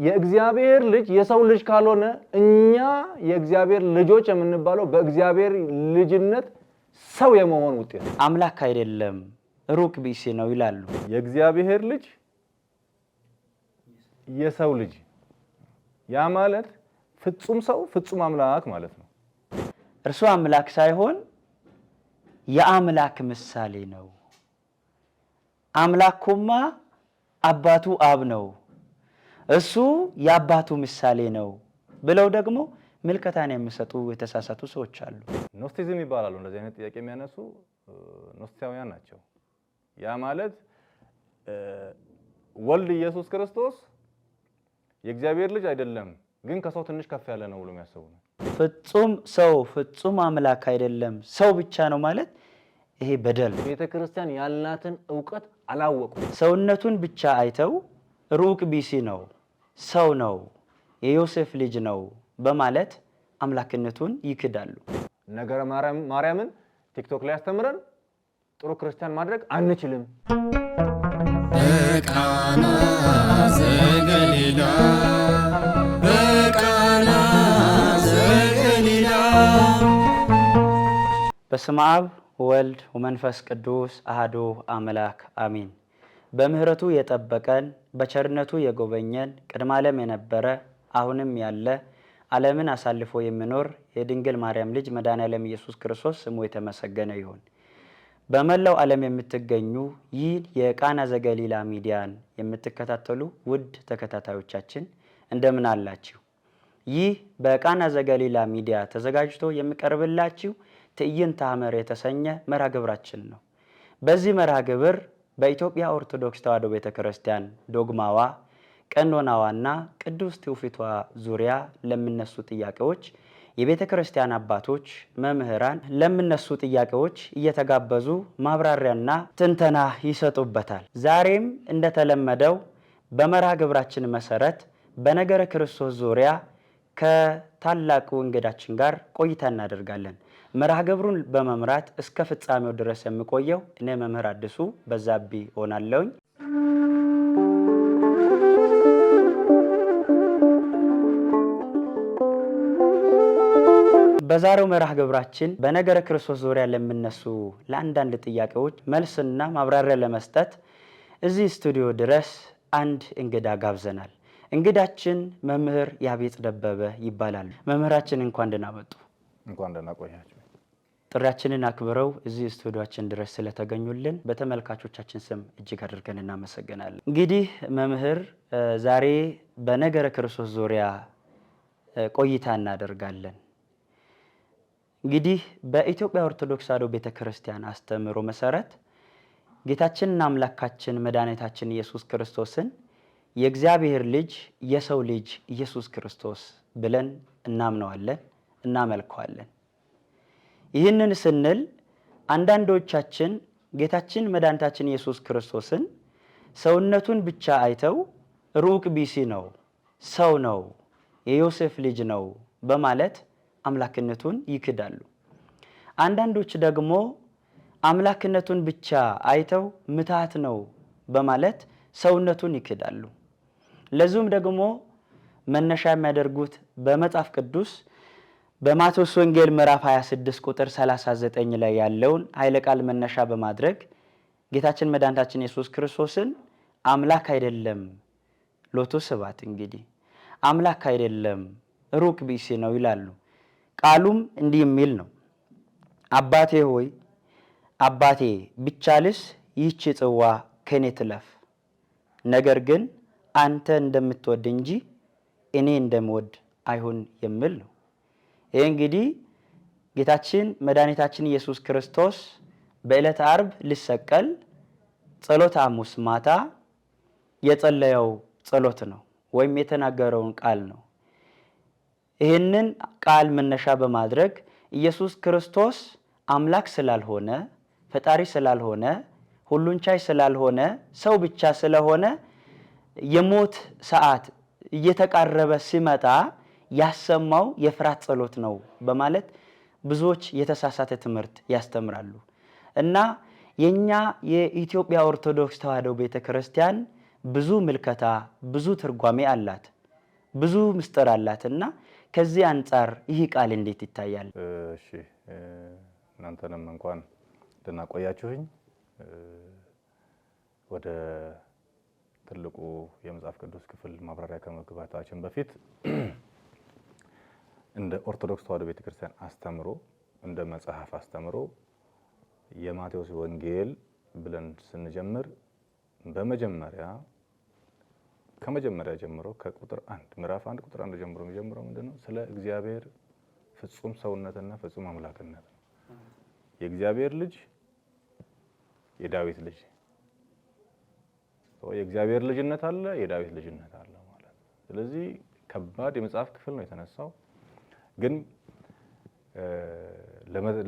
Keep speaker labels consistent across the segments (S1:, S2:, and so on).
S1: የእግዚአብሔር ልጅ የሰው ልጅ ካልሆነ እኛ የእግዚአብሔር ልጆች የምንባለው በእግዚአብሔር ልጅነት ሰው የመሆን ውጤት
S2: አምላክ አይደለም ሩቅ ቢሲ ነው ይላሉ።
S1: የእግዚአብሔር ልጅ የሰው ልጅ ያ ማለት ፍጹም ሰው ፍጹም አምላክ ማለት ነው።
S2: እርሱ አምላክ ሳይሆን የአምላክ ምሳሌ ነው። አምላኩማ አባቱ አብ ነው፣ እሱ የአባቱ ምሳሌ ነው ብለው ደግሞ ምልከታን የሚሰጡ የተሳሳቱ ሰዎች አሉ።
S1: ኖስቲዝም ይባላሉ። እንደዚህ አይነት ጥያቄ የሚያነሱ ኖስቲያውያን ናቸው። ያ ማለት ወልድ ኢየሱስ ክርስቶስ የእግዚአብሔር ልጅ አይደለም ግን ከሰው ትንሽ ከፍ ያለ ነው ብሎ የሚያስቡ ነው።
S2: ፍጹም ሰው ፍጹም አምላክ አይደለም ሰው ብቻ ነው ማለት ይሄ በደል።
S1: ቤተክርስቲያን ያላትን ዕውቀት አላወቁም።
S2: ሰውነቱን ብቻ አይተው ሩቅ ቢሲ ነው፣ ሰው ነው፣ የዮሴፍ ልጅ ነው በማለት አምላክነቱን ይክዳሉ።
S1: ነገረ ማርያምን ቲክቶክ ላይ አስተምረን ጥሩ ክርስቲያን ማድረግ አንችልም።
S3: በቃና ዘገሊላ በቃና ዘገሊላ።
S2: በስመ አብ ወልድ ወመንፈስ ቅዱስ አሐዱ አምላክ አሜን። በምህረቱ የጠበቀን በቸርነቱ የጎበኘን ቅድመ ዓለም የነበረ አሁንም ያለ ዓለምን አሳልፎ የሚኖር የድንግል ማርያም ልጅ መድኃኔዓለም ኢየሱስ ክርስቶስ ስሙ የተመሰገነ ይሁን። በመላው ዓለም የምትገኙ ይህ የቃና ዘገሊላ ሚዲያን የምትከታተሉ ውድ ተከታታዮቻችን እንደምን አላችሁ? ይህ በቃና ዘገሊላ ሚዲያ ተዘጋጅቶ የሚቀርብላችሁ ትዕይንተ ሐመር የተሰኘ መርሃ ግብራችን ነው። በዚህ መርሃ ግብር በኢትዮጵያ ኦርቶዶክስ ተዋሕዶ ቤተክርስቲያን ዶግማዋ፣ ቀኖናዋና ቅዱስ ትውፊቷ ዙሪያ ለሚነሱ ጥያቄዎች የቤተክርስቲያን አባቶች መምህራን ለሚነሱ ጥያቄዎች እየተጋበዙ ማብራሪያና ትንተና ይሰጡበታል። ዛሬም እንደተለመደው በመርሃ ግብራችን መሰረት በነገረ ክርስቶስ ዙሪያ ከታላቁ እንግዳችን ጋር ቆይታ እናደርጋለን። መርሃ ግብሩን በመምራት እስከ ፍጻሜው ድረስ የሚቆየው እኔ መምህር አዲሱ በዛቢ ሆናለሁኝ። በዛሬው መርሃ ግብራችን በነገረ ክርስቶስ ዙሪያ ለሚነሱ ለአንዳንድ ጥያቄዎች መልስና ማብራሪያ ለመስጠት እዚህ ስቱዲዮ ድረስ አንድ እንግዳ ጋብዘናል። እንግዳችን መምህር ያቤጽ ደበበ ይባላሉ። መምህራችን እንኳን ደህና መጡ።
S1: እንኳን ደህና ቆያችሁ።
S2: ጥሪያችንን አክብረው እዚህ ስቱዲዮአችን ድረስ ስለተገኙልን በተመልካቾቻችን ስም እጅግ አድርገን እናመሰግናለን። እንግዲህ መምህር ዛሬ በነገረ ክርስቶስ ዙሪያ ቆይታ እናደርጋለን። እንግዲህ በኢትዮጵያ ኦርቶዶክስ ተዋሕዶ ቤተክርስቲያን አስተምህሮ መሰረት ጌታችንና አምላካችን መድኃኒታችን ኢየሱስ ክርስቶስን የእግዚአብሔር ልጅ የሰው ልጅ ኢየሱስ ክርስቶስ ብለን እናምነዋለን፣ እናመልከዋለን። ይህንን ስንል አንዳንዶቻችን ጌታችን መድኃኒታችን ኢየሱስ ክርስቶስን ሰውነቱን ብቻ አይተው ሩቅ ቢሲ ነው፣ ሰው ነው፣ የዮሴፍ ልጅ ነው በማለት አምላክነቱን ይክዳሉ። አንዳንዶች ደግሞ አምላክነቱን ብቻ አይተው ምትሃት ነው በማለት ሰውነቱን ይክዳሉ። ለዚሁም ደግሞ መነሻ የሚያደርጉት በመጽሐፍ ቅዱስ በማቴዎስ ወንጌል ምዕራፍ 26 ቁጥር 39 ላይ ያለውን ኃይለ ቃል መነሻ በማድረግ ጌታችን መድኃኒታችን ኢየሱስ ክርስቶስን አምላክ አይደለም ሎቱ ስብሐት እንግዲህ አምላክ አይደለም ሩቅ ቢሲ ነው ይላሉ። ቃሉም እንዲህ የሚል ነው፣ አባቴ ሆይ አባቴ ቢቻልስ ይህች ጽዋ ከኔ ትለፍ፣ ነገር ግን አንተ እንደምትወድ እንጂ እኔ እንደምወድ አይሁን የሚል ነው። ይህ እንግዲህ ጌታችን መድኃኒታችን ኢየሱስ ክርስቶስ በዕለተ ዓርብ ሊሰቀል ጸሎተ ሐሙስ ማታ የጸለየው ጸሎት ነው ወይም የተናገረውን ቃል ነው። ይህንን ቃል መነሻ በማድረግ ኢየሱስ ክርስቶስ አምላክ ስላልሆነ ፈጣሪ ስላልሆነ ሁሉን ቻይ ስላልሆነ ሰው ብቻ ስለሆነ የሞት ሰዓት እየተቃረበ ሲመጣ ያሰማው የፍርሃት ጸሎት ነው በማለት ብዙዎች የተሳሳተ ትምህርት ያስተምራሉ። እና የኛ የኢትዮጵያ ኦርቶዶክስ ተዋሕዶ ቤተክርስቲያን ብዙ ምልከታ ብዙ ትርጓሜ አላት። ብዙ ምስጢር አላትና ከዚህ አንፃር ይህ ቃል እንዴት ይታያል?
S1: እሺ እናንተንም እንኳን ደህና ቆያችሁኝ። ወደ ትልቁ የመጽሐፍ ቅዱስ ክፍል ማብራሪያ ከመግባታችን በፊት እንደ ኦርቶዶክስ ተዋሕዶ ቤተክርስቲያን አስተምሮ እንደ መጽሐፍ አስተምሮ የማቴዎስ ወንጌል ብለን ስንጀምር ከመጀመሪያ ጀምሮ ከቁጥር 1 ምዕራፍ 1 ቁጥር 1 ጀምሮ የሚጀምረው ምንድነው? ስለ እግዚአብሔር ፍጹም ሰውነትና ፍጹም አምላክነት ነው። የእግዚአብሔር ልጅ የዳዊት ልጅ የእግዚአብሔር ልጅነት አለ፣ የዳዊት ልጅነት አለ ማለት ነው። ስለዚህ ከባድ የመጽሐፍ ክፍል ነው የተነሳው። ግን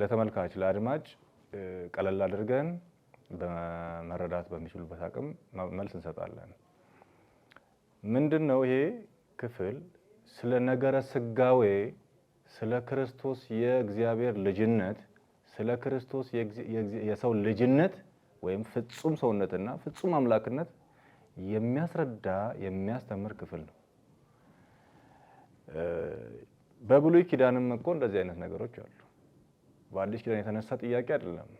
S1: ለተመልካች ለአድማጭ ቀለል አድርገን በመረዳት በሚችሉበት አቅም መልስ እንሰጣለን። ምንድነው ይሄ ክፍል? ስለ ነገረ ስጋዌ፣ ስለ ክርስቶስ የእግዚአብሔር ልጅነት፣ ስለ ክርስቶስ የሰው ልጅነት ወይም ፍጹም ሰውነትና ፍጹም አምላክነት የሚያስረዳ የሚያስተምር ክፍል ነው። በብሉይ ኪዳንም እኮ እንደዚህ አይነት ነገሮች አሉ። በአዲስ ኪዳን የተነሳ ጥያቄ አይደለም።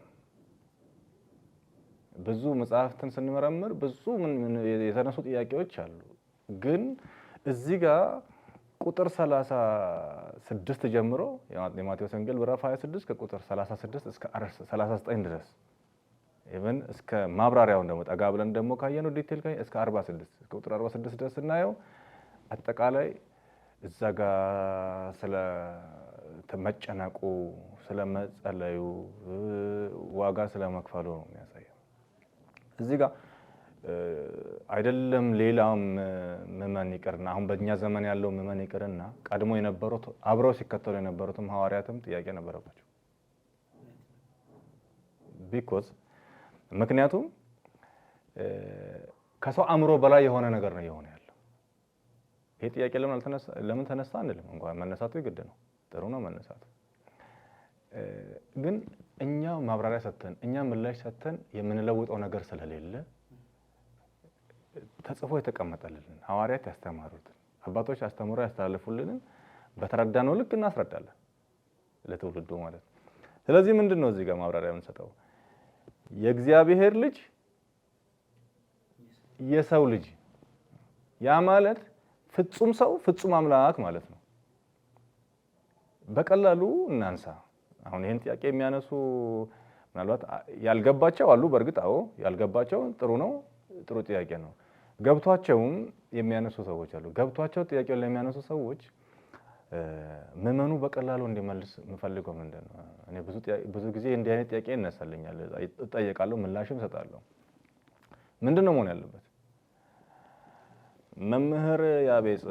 S1: ብዙ መጽሐፍትን ስንመረምር ብዙ የተነሱ ጥያቄዎች አሉ። ግን እዚህ ጋር ቁጥር 36 ጀምሮ የማቴዎስ ወንጌል ምዕራፍ 26 ከቁጥር 36 እስከ 39 ድረስ ኢቭን እስከ ማብራሪያው ደግሞ ጠጋ ብለን ደግሞ ካየነው ዲቴል እስከ 46 እስከ ቁጥር 46 ድረስ እናየው። አጠቃላይ እዛ ጋር ስለ መጨነቁ፣ ስለ መጸለዩ፣ ዋጋ ስለ መክፈሉ ነው የሚያሳየው። እዚህ ጋር አይደለም ሌላም ምዕመን ይቅርና አሁን በእኛ ዘመን ያለው ምዕመን ይቅርና ቀድሞ የነበሩት አብረው ሲከተሉ የነበሩትም ሐዋርያትም ጥያቄ ነበረባቸው። ምክንያቱም ከሰው አእምሮ በላይ የሆነ ነገር ነው የሆነ ያለው። ይሄ ጥያቄ ለምን ተነሳ አንልም። እንኳን መነሳቱ ግድ ነው፣ ጥሩ ነው መነሳቱ። ግን እኛ ማብራሪያ ሰጥተን እኛ ምላሽ ሰጥተን የምንለውጠው ነገር ስለሌለ ተጽፎ የተቀመጠልን ሐዋርያት ያስተማሩትን አባቶች አስተምሮ ያስተላልፉልንን በተረዳነው ልክ እናስረዳለን ለትውልዱ ማለት ነው። ስለዚህ ምንድነው እዚህ ጋር ማብራሪያ የምንሰጠው? የእግዚአብሔር ልጅ የሰው ልጅ፣ ያ ማለት ፍጹም ሰው ፍጹም አምላክ ማለት ነው። በቀላሉ እናንሳ። አሁን ይሄን ጥያቄ የሚያነሱ ምናልባት ያልገባቸው አሉ። በእርግጥ አዎ ያልገባቸው ጥሩ ነው፣ ጥሩ ጥያቄ ነው። ገብቷቸውም የሚያነሱ ሰዎች አሉ። ገብቷቸው ጥያቄውን ለሚያነሱ ሰዎች ምዕመኑ በቀላሉ እንዲመልስ የምፈልገው ምንድነው? እኔ ብዙ ጊዜ እንዲህ አይነት ጥያቄ ይነሳልኛል፣ እጠየቃለሁ፣ ምላሽም እሰጣለሁ። ምንድነው መሆን ያለበት? መምህር ያቤጽ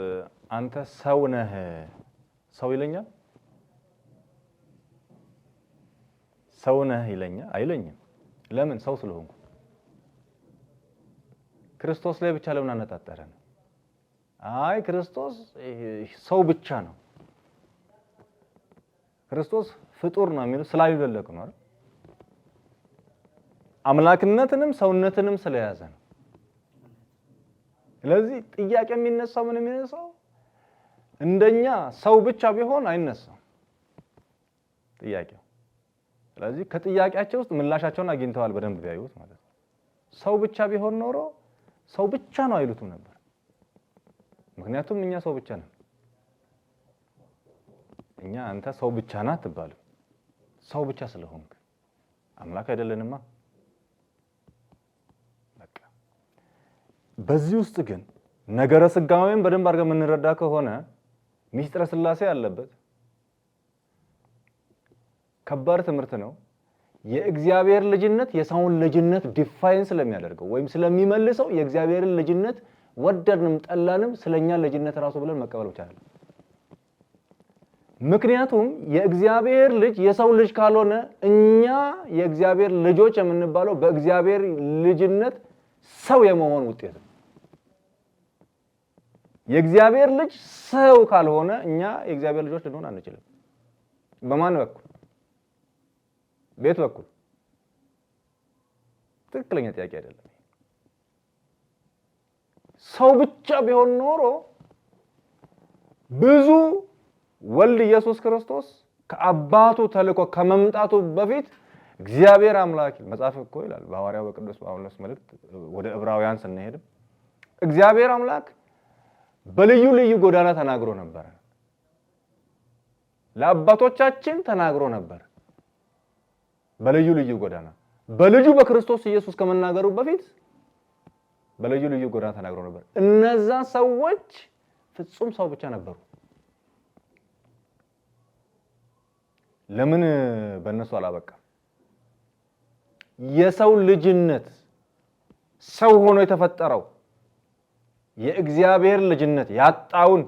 S1: አንተ ሰው ነህ፣ ሰው ይለኛል? ሰው ነህ ይለኛል? አይለኝም። ለምን? ሰው ስለሆንኩ። ክርስቶስ ላይ ብቻ ለምን አነጣጠረን? አይ ክርስቶስ ሰው ብቻ ነው፣ ክርስቶስ ፍጡር ነው የሚለው ስላልደለቅ ነው አይደል? አምላክነትንም ሰውነትንም ስለያዘ ነው። ስለዚህ ጥያቄ የሚነሳው ምን የሚነሳው እንደኛ ሰው ብቻ ቢሆን አይነሳም ጥያቄው። ስለዚህ ከጥያቄያቸው ውስጥ ምላሻቸውን አግኝተዋል በደንብ ቢያዩት ማለት ነው። ሰው ብቻ ቢሆን ኖሮ ሰው ብቻ ነው አይሉትም ነበር። ምክንያቱም እኛ ሰው ብቻ ነን። እኛ አንተ ሰው ብቻ ነህ አትባልም። ሰው ብቻ ስለሆንክ አምላክ አይደለንማ። በቃ በዚህ ውስጥ ግን ነገረ ስጋዌን በደንብ አድርገን የምንረዳ ከሆነ ሚስጥረ ሥላሴ ያለበት ከባድ ትምህርት ነው። የእግዚአብሔር ልጅነት የሰውን ልጅነት ዲፋይን ስለሚያደርገው ወይም ስለሚመልሰው የእግዚአብሔርን ልጅነት ወደድንም ጠላንም ስለኛ ልጅነት ራሱ ብለን መቀበል ብቻ አይደለም። ምክንያቱም የእግዚአብሔር ልጅ የሰው ልጅ ካልሆነ እኛ የእግዚአብሔር ልጆች የምንባለው በእግዚአብሔር ልጅነት ሰው የመሆን ውጤት ነው። የእግዚአብሔር ልጅ ሰው ካልሆነ እኛ የእግዚአብሔር ልጆች ልንሆን አንችልም። በማን በኩል? ቤት በኩል? ትክክለኛ ጥያቄ አይደለም። ሰው ብቻ ቢሆን ኖሮ ብዙ ወልድ ኢየሱስ ክርስቶስ ከአባቱ ተልኮ ከመምጣቱ በፊት እግዚአብሔር አምላክ መጽሐፍ እኮ ይላል በሐዋርያው በቅዱስ ጳውሎስ መልእክት ወደ ዕብራውያን ስንሄድ እግዚአብሔር አምላክ በልዩ ልዩ ጎዳና ተናግሮ ነበር። ለአባቶቻችን ተናግሮ ነበር በልዩ ልዩ ጎዳና። በልጁ በክርስቶስ ኢየሱስ ከመናገሩ በፊት በልዩ ልዩ ጎዳና ተናግሮ ነበር። እነዛ ሰዎች ፍጹም ሰው ብቻ ነበሩ። ለምን በእነሱ አላበቃም? የሰው ልጅነት ሰው ሆኖ የተፈጠረው የእግዚአብሔር ልጅነት ያጣውን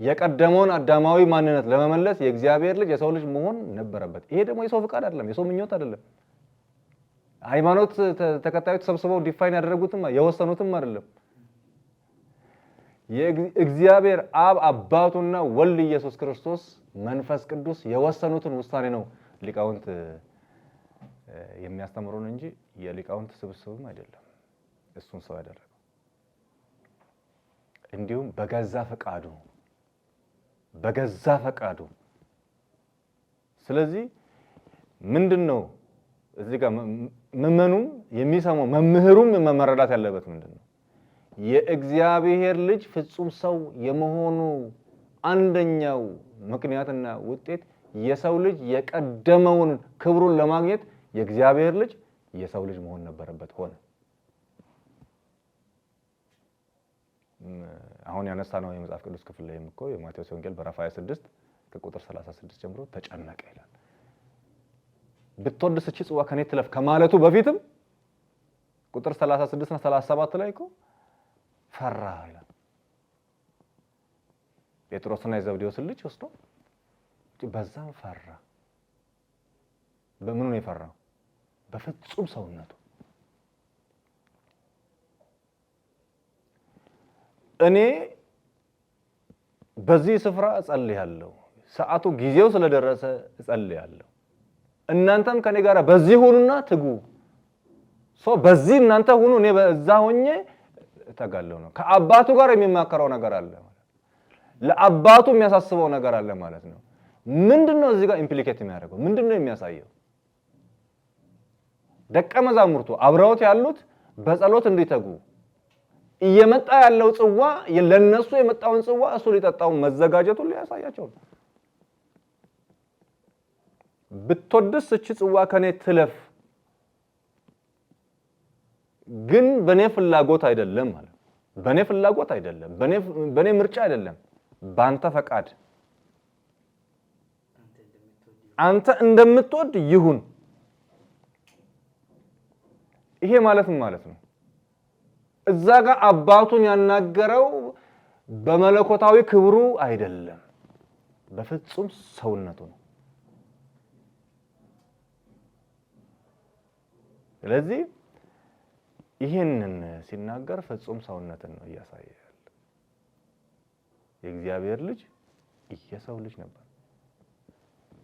S1: የቀደመውን አዳማዊ ማንነት ለመመለስ የእግዚአብሔር ልጅ የሰው ልጅ መሆን ነበረበት። ይሄ ደግሞ የሰው ፍቃድ አይደለም፣ የሰው ምኞት አይደለም። ሃይማኖት ተከታዮች ተሰብስበው ዲፋይን ያደረጉትም የወሰኑትም አይደለም። የእግዚአብሔር አብ አባቱና ወልድ ኢየሱስ ክርስቶስ መንፈስ ቅዱስ የወሰኑትን ውሳኔ ነው ሊቃውንት የሚያስተምሩን እንጂ የሊቃውንት ስብስብም አይደለም እሱን ሰው ያደረገው። እንዲሁም በገዛ ፈቃዱ ስለዚህ ምንድነው እዚህ ጋር ምዕመኑም የሚሰማው መምህሩም መረዳት ያለበት ምንድነው የእግዚአብሔር ልጅ ፍጹም ሰው የመሆኑ አንደኛው ምክንያትና ውጤት የሰው ልጅ የቀደመውን ክብሩን ለማግኘት የእግዚአብሔር ልጅ የሰው ልጅ መሆን ነበረበት ሆነ። አሁን ያነሳነው የመጽሐፍ ቅዱስ ክፍል ላይ እኮ የማቴዎስ ወንጌል ምዕራፍ 26 ከቁጥር 36 ጀምሮ ተጨነቀ ይላል። ብትወድስ እቺ ጽዋ ከኔ ትለፍ ከማለቱ በፊትም ቁጥር 36 እና 37 ላይ እኮ ፈራ ይላል። ጴጥሮስና የዘብዴዎስ ልጅ ወስዶ በዛም ፈራ። በምኑ ነው የፈራው? በፍጹም ሰውነቱ። እኔ በዚህ ስፍራ እጸልያለሁ፣ ሰዓቱ ጊዜው ስለደረሰ እጸልያለሁ። እናንተም ከኔ ጋር በዚህ ሁኑና ትጉ። በዚህ እናንተ ሁኑ፣ እኔ በዛ ሆኜ እተጋለሁ ነው። ከአባቱ ጋር የሚማከረው ነገር አለ ማለት ለአባቱ የሚያሳስበው ነገር አለ ማለት ነው። ምንድነው እዚህ ጋር ኢምፕሊኬት የሚያደርገው? ምንድነው የሚያሳየው? ደቀ መዛሙርቱ አብረውት ያሉት በጸሎት እንዲተጉ እየመጣ ያለው ጽዋ ለነሱ የመጣውን ጽዋ እሱ ሊጠጣው መዘጋጀቱን ሊያሳያቸው ነው። ብትወድስ እቺ ጽዋ ከኔ ትለፍ፣ ግን በኔ ፍላጎት አይደለም ማለት በኔ ፍላጎት አይደለም፣ በኔ ምርጫ አይደለም፣ ባንተ ፈቃድ አንተ እንደምትወድ ይሁን። ይሄ ማለት ምን ማለት ነው? እዛ ጋር አባቱን ያናገረው በመለኮታዊ ክብሩ አይደለም፣ በፍጹም ሰውነቱ ነው። ስለዚህ ይሄንን ሲናገር ፍጹም ሰውነትን ነው እያሳያል። የእግዚአብሔር ልጅ የሰው ልጅ ነበር።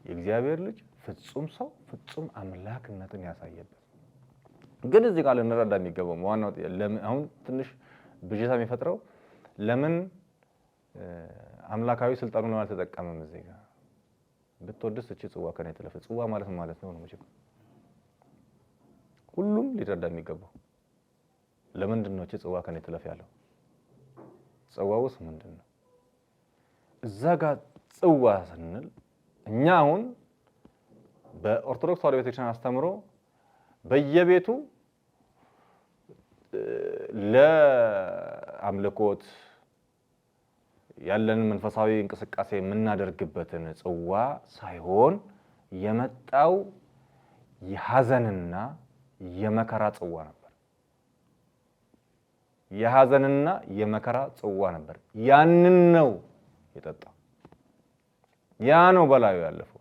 S1: የእግዚአብሔር ልጅ ፍጹም ሰው ፍጹም አምላክነትን ያሳየበት። ግን እዚህ ጋር ልንረዳ የሚገባው ዋናው አሁን ትንሽ ብዥታ የሚፈጥረው ለምን አምላካዊ ስልጣኑን አልተጠቀመም? እዚህ ጋር ብትወድስ እቺ ጽዋ ከኔ ትለፍ። ጽዋ ማለት ማለት ነው መቼም ሁሉም ሊረዳ የሚገባው ለምንድን ነው እቺ ጽዋ ከኔ ትለፍ ያለው? ጽዋውስ ምንድነው? እዛ ጋር ጽዋ ስንል እኛ አሁን በኦርቶዶክስ ተዋሕዶ ቤተክርስቲያን አስተምሮ በየቤቱ ለአምልኮት ያለን መንፈሳዊ እንቅስቃሴ የምናደርግበትን ጽዋ ሳይሆን የመጣው የሐዘንና የመከራ ጽዋ ነበር። የሐዘንና የመከራ ጽዋ ነበር። ያንን ነው የጠጣው። ያ ነው በላዩ ያለፈው።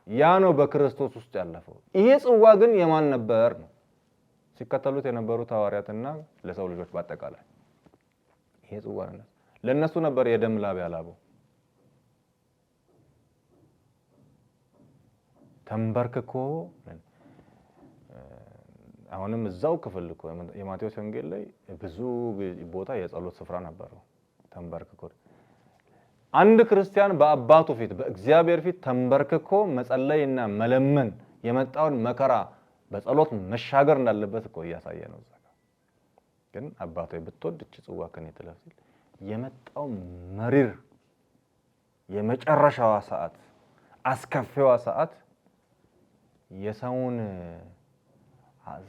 S1: ያ ነው በክርስቶስ ውስጥ ያለፈው። ይሄ ጽዋ ግን የማን ነበር ነው? ሲከተሉት የነበሩት ሐዋርያትና ለሰው ልጆች በአጠቃላይ ይሄ ጽዋ ነው ለነሱ ነበር የደም ላብ ያላበው። ተንበርክኮ አሁንም እዛው ክፍል እኮ የማቴዎስ ወንጌል ላይ ብዙ ቦታ የጸሎት ስፍራ ነበረው። ተንበርክኮ አንድ ክርስቲያን በአባቱ ፊት በእግዚአብሔር ፊት ተንበርክኮ መጸለይና መለመን የመጣውን መከራ በጸሎት መሻገር እንዳለበት እኮ እያሳየ ነው። ግን አባቱ ብትወድ እቺ ጽዋ ከኔ ትለፍ ሲል የመጣው መሪር የመጨረሻዋ ሰዓት አስከፊዋ ሰዓት የሰውን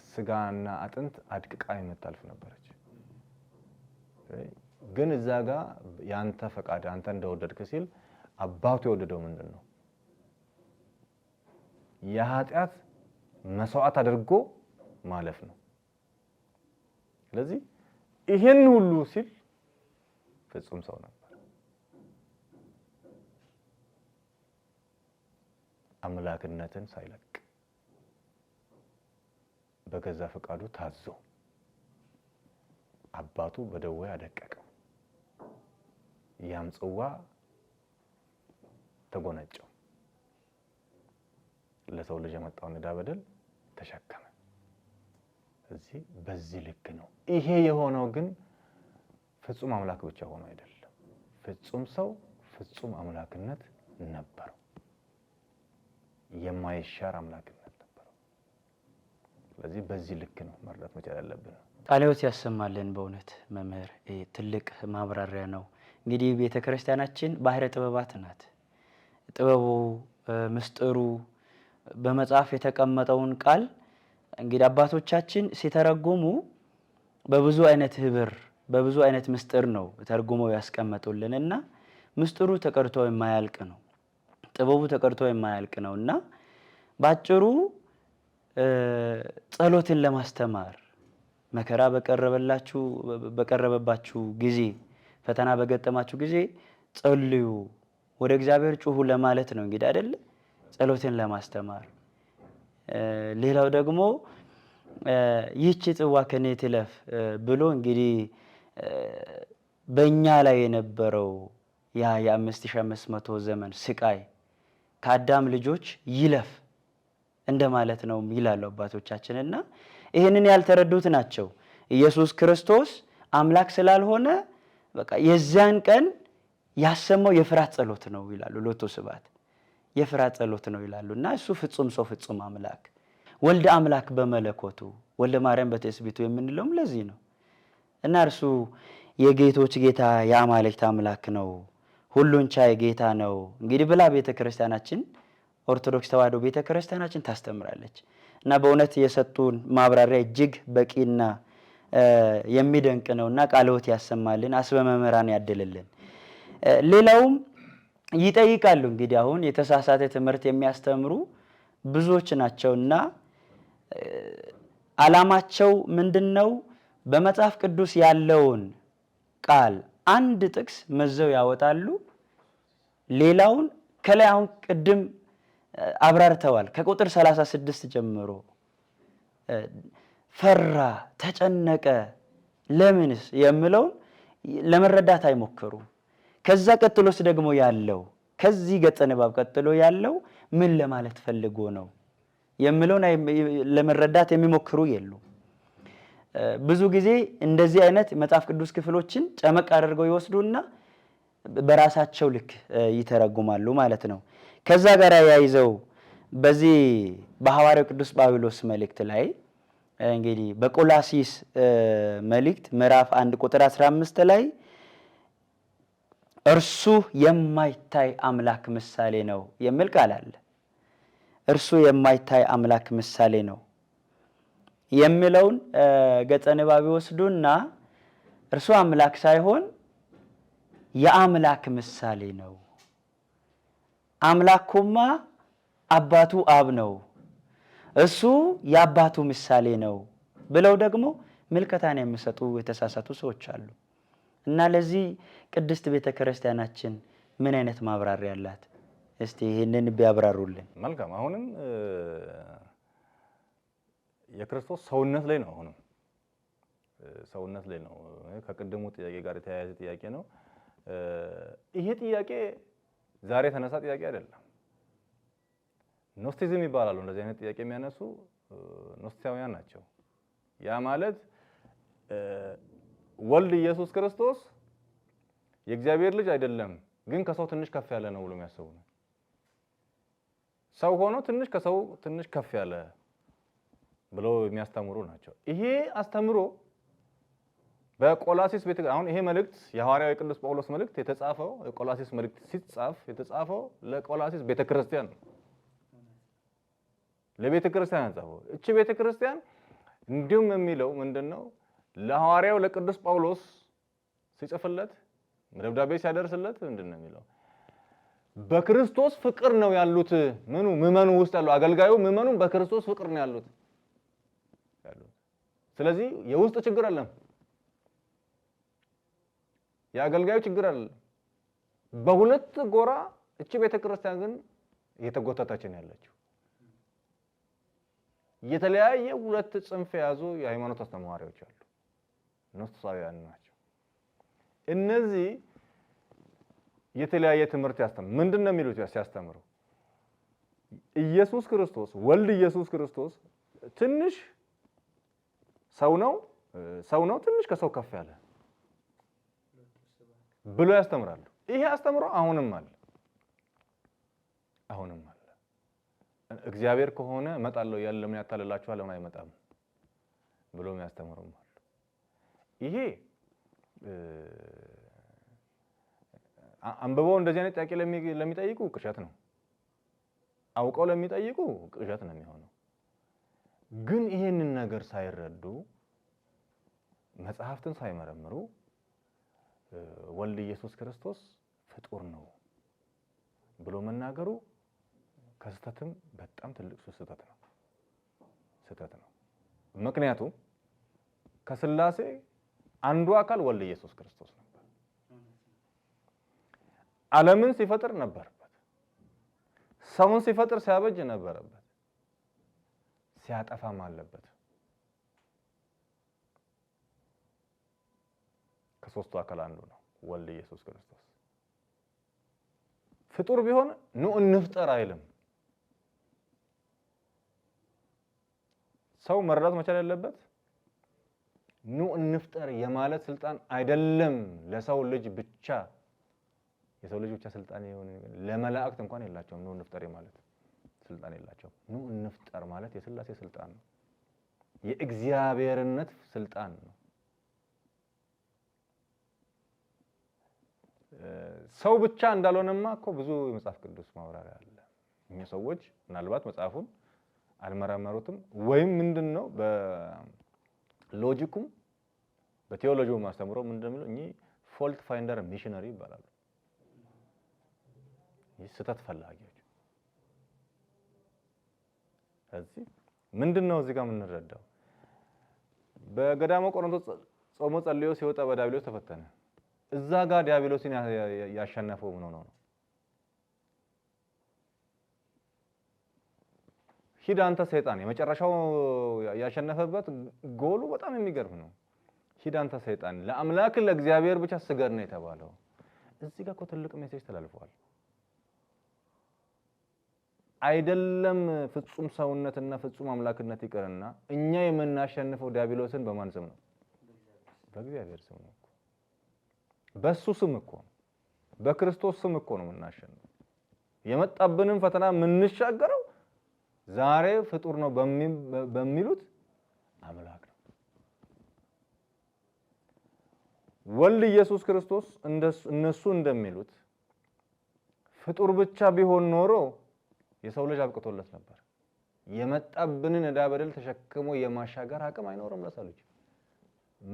S1: ስጋና አጥንት አድቅቃ የምታልፍ ነበረች። ግን እዛ ጋር ያንተ ፈቃድ አንተ እንደወደድክ ሲል አባቱ የወደደው ምንድነው? የኃጢአት መስዋዕት አድርጎ ማለፍ ነው። ስለዚህ ይሄን ሁሉ ሲል ፍጹም ሰው ነበር። አምላክነትን ሳይለቅ በገዛ ፈቃዱ ታዞ አባቱ በደዌ አደቀቀው። ያም ጽዋ ተጎነጨው። ለሰው ልጅ የመጣውን ዕዳ በደል ተሸከመ። እዚህ በዚህ ልክ ነው። ይሄ የሆነው ግን ፍጹም አምላክ ብቻ ሆኖ አይደለም። ፍጹም ሰው ፍጹም አምላክነት ነበረው። የማይሻር አምላክነት ነበረው። ስለዚህ በዚህ ልክ ነው መረዳት መቻል ያለብን።
S2: ቃለ ሕይወት ያሰማልን። በእውነት መምህር ትልቅ ማብራሪያ ነው። እንግዲህ ቤተክርስቲያናችን ባህረ ጥበባት ናት። ጥበቡ ምስጢሩ በመጽሐፍ የተቀመጠውን ቃል እንግዲህ አባቶቻችን ሲተረጉሙ በብዙ አይነት ህብር በብዙ አይነት ምስጢር ነው ተርጉመው ያስቀመጡልንና ምስጢሩ ተቀርቶ የማያልቅ ነው። ጥበቡ ተቀርቶ የማያልቅ ነውና ባጭሩ ጸሎትን ለማስተማር መከራ በቀረበባችሁ ጊዜ ፈተና በገጠማችሁ ጊዜ ጸልዩ፣ ወደ እግዚአብሔር ጩሁ ለማለት ነው እንግዲህ አይደል? ጸሎትን ለማስተማር ሌላው ደግሞ ይህች ጽዋ ከኔ ትለፍ ብሎ እንግዲህ በእኛ ላይ የነበረው ያ የ5500 ዘመን ስቃይ ከአዳም ልጆች ይለፍ እንደማለት ነው ይላሉ አባቶቻችንና ይሄንን ያልተረዱት ናቸው። ኢየሱስ ክርስቶስ አምላክ ስላልሆነ በቃ የዛን ቀን ያሰማው የፍራት ጸሎት ነው ይላሉ። ሎቱ ስብሐት የፍራት ጸሎት ነው ይላሉና እሱ ፍጹም ሰው ፍጹም አምላክ ወልደ አምላክ በመለኮቱ ወልደ ማርያም በትስብእቱ የምንለውም ለዚህ ነው እና እርሱ የጌቶች ጌታ የአማልክት አምላክ ነው፣ ሁሉን ቻይ ጌታ ነው እንግዲህ ብላ ቤተክርስቲያናችን ኦርቶዶክስ ተዋሕዶ ቤተክርስቲያናችን ታስተምራለች። እና በእውነት የሰጡን ማብራሪያ እጅግ በቂና የሚደንቅ ነውና ቃለ ሕይወት ያሰማልን፣ አስበ መምህራን ያድልልን። ሌላውም ይጠይቃሉ እንግዲህ አሁን የተሳሳተ ትምህርት የሚያስተምሩ ብዙዎች ናቸውና ዓላማቸው ምንድነው? በመጽሐፍ ቅዱስ ያለውን ቃል አንድ ጥቅስ መዘው ያወጣሉ። ሌላውን ከላይ አሁን ቅድም አብራርተዋል። ከቁጥር 36 ጀምሮ ፈራ፣ ተጨነቀ፣ ለምንስ የሚለውን ለመረዳት አይሞክሩም። ከዛ ቀጥሎስ ደግሞ ያለው ከዚህ ገጸ ንባብ ቀጥሎ ያለው ምን ለማለት ፈልጎ ነው የሚለውን ለመረዳት የሚሞክሩ የሉም። ብዙ ጊዜ እንደዚህ አይነት መጽሐፍ ቅዱስ ክፍሎችን ጨመቅ አድርገው ይወስዱና በራሳቸው ልክ ይተረጉማሉ ማለት ነው። ከዛ ጋር ያይዘው በዚህ በሐዋርያው ቅዱስ ጳውሎስ መልእክት ላይ እንግዲህ በቆላሲስ መልእክት ምዕራፍ 1 ቁጥር 15 ላይ እርሱ የማይታይ አምላክ ምሳሌ ነው የሚል ቃል አለ። እርሱ የማይታይ አምላክ ምሳሌ ነው የሚለውን ገጸ ንባብ ይወስዱና እርሱ አምላክ ሳይሆን የአምላክ ምሳሌ ነው፣ አምላኩማ አባቱ አብ ነው፣ እሱ የአባቱ ምሳሌ ነው ብለው ደግሞ ምልከታን የሚሰጡ የተሳሳቱ ሰዎች አሉ። እና ለዚህ ቅድስት ቤተክርስቲያናችን ምን አይነት ማብራሪያ አላት? እስቲ ይሄንን ቢያብራሩልን።
S1: መልካም። አሁንም የክርስቶስ ሰውነት ላይ ነው። አሁንም ሰውነት ላይ ነው። ከቅድሙ ጥያቄ ጋር የተያያዘ ጥያቄ ነው። ይሄ ጥያቄ ዛሬ የተነሳ ጥያቄ አይደለም። ኖስቲዝም ይባላሉ። እንደዚህ አይነት ጥያቄ የሚያነሱ ኖስቲሳውያን ናቸው። ያ ማለት ወልድ ኢየሱስ ክርስቶስ የእግዚአብሔር ልጅ አይደለም ግን ከሰው ትንሽ ከፍ ያለ ነው ብሎ የሚያስቡ ነው። ሰው ሆኖ ትንሽ ከሰው ትንሽ ከፍ ያለ ብለው የሚያስተምሩ ናቸው። ይሄ አስተምሮ በቆላሲስ አሁን ይሄ መልእክት የሐዋርያው የቅዱስ ጳውሎስ መልእክት የተጻፈው የቆላሲስ መልእክት ሲጻፍ የተጻፈው ለቆላሲስ ቤተክርስቲያን ነው። ለቤተክርስቲያን ተጻፈው። እቺ ቤተክርስቲያን እንዲሁም የሚለው ምንድነው? ለሐዋርያው ለቅዱስ ጳውሎስ ሲጽፍለት ደብዳቤ ሲያደርስለት ምንድነው የሚለው? በክርስቶስ ፍቅር ነው ያሉት። ምዕመኑ ውስጥ ያለው አገልጋዩ ምዕመኑ በክርስቶስ ፍቅር ነው ያሉት። ስለዚህ የውስጥ ችግር አለም፣ የአገልጋዩ ችግር አለ። በሁለት ጎራ እቺ ቤተክርስቲያን ግን እየተጎተተች ነው ያለችው። የተለያየ ሁለት ጽንፍ የያዙ የሃይማኖት አስተማሪዎች አሉ። ኖስጣውያን ናቸው። እነዚህ የተለያየ ትምህርት ያስተምሩ። ምንድነው የሚሉት ሲያስተምሩ? ኢየሱስ ክርስቶስ ወልድ ኢየሱስ ክርስቶስ ትንሽ ሰው ነው ትንሽ ከሰው ከፍ ያለ ብሎ ያስተምራሉ። ይሄ አስተምሮ አሁንም አለ። እግዚአብሔር ከሆነ እመጣለሁ ያለ ለምን ያታልላችኋል ለምን አይመጣም ብሎ የሚያስተምሩም አሉ። ይሄ አንብበው እንደዚህ አይነት ጥያቄ ለሚጠይቁ ቅዠት ነው። አውቀው ለሚጠይቁ ቅዠት ነው የሚሆነው። ግን ይሄንን ነገር ሳይረዱ መጽሐፍትን ሳይመረምሩ ወልድ ኢየሱስ ክርስቶስ ፍጡር ነው ብሎ መናገሩ ከስተትም በጣም ትልቅ ስህተት ነው። ምክንያቱም ከሥላሴ አንዱ አካል ወልድ ኢየሱስ ክርስቶስ ነበር። ዓለምን ሲፈጥር ነበረበት። ሰውን ሲፈጥር ሲያበጅ ነበረበት። ሲያጠፋም አለበት። ከሶስቱ አካል አንዱ ነው ወልድ ኢየሱስ ክርስቶስ። ፍጡር ቢሆን ኑ እንፍጠር አይልም። ሰው መረዳት መቻል ያለበት ኑ እንፍጠር የማለት ስልጣን አይደለም ለሰው ልጅ ብቻ። የሰው ልጅ ብቻ ስልጣን የሆነ ለመላእክት እንኳን የላቸውም። ኑ እንፍጠር የማለት ስልጣን የላቸውም። ኑ እንፍጠር ማለት የሥላሴ ስልጣን ነው። የእግዚአብሔርነት ስልጣን ነው። ሰው ብቻ እንዳልሆነማ እኮ ብዙ የመጽሐፍ ቅዱስ ማብራሪያ አለ። እኛ ሰዎች ምናልባት መጽሐፉን አልመረመሩትም ወይም ምንድነው በሎጂኩም በቴዎሎጂው ማስተምሮ ምንድነው እኚህ ፎልት ፋይንደር ሚሽነሪ ይባላሉ። ስህተት ፈላጊዎች። እዚህ ምንድነው እዚህ ጋር የምንረዳው? በገዳመ ቆሮንቶስ ጾሞ ጸልዮ ሲወጣ በዲያብሎስ ተፈተነ። እዛ ጋር ዲያብሎስን ያሸነፈው ምን ሆኖ ነው? ሂድ አንተ ሰይጣን፣ የመጨረሻው ያሸነፈበት ጎሉ በጣም የሚገርም ነው። ሂድ አንተ ሰይጣን ለአምላክ ለእግዚአብሔር ብቻ ስገድ ነው የተባለው። እዚህ ጋር እኮ ትልቅ ሜሴጅ ተላልፏል። አይደለም ፍጹም ሰውነትና ፍጹም አምላክነት ይቀርና እኛ የምናሸንፈው ዲያብሎስን በማን ስም ነው? በእግዚአብሔር ስም ነው። በሱ ስም እኮ ነው። በክርስቶስ ስም እኮ ነው የምናሸንፈው። የመጣብንን ፈተና የምንሻገረው ዛሬ ፍጡር ነው በሚሉት አምላክ ነው። ወልድ ኢየሱስ ክርስቶስ እነሱ እንደሚሉት ፍጡር ብቻ ቢሆን ኖሮ የሰው ልጅ አብቅቶለት ነበር። የመጣብንን ዕዳ በደል ተሸክሞ የማሻገር አቅም አይኖርም ለሰው ልጅ።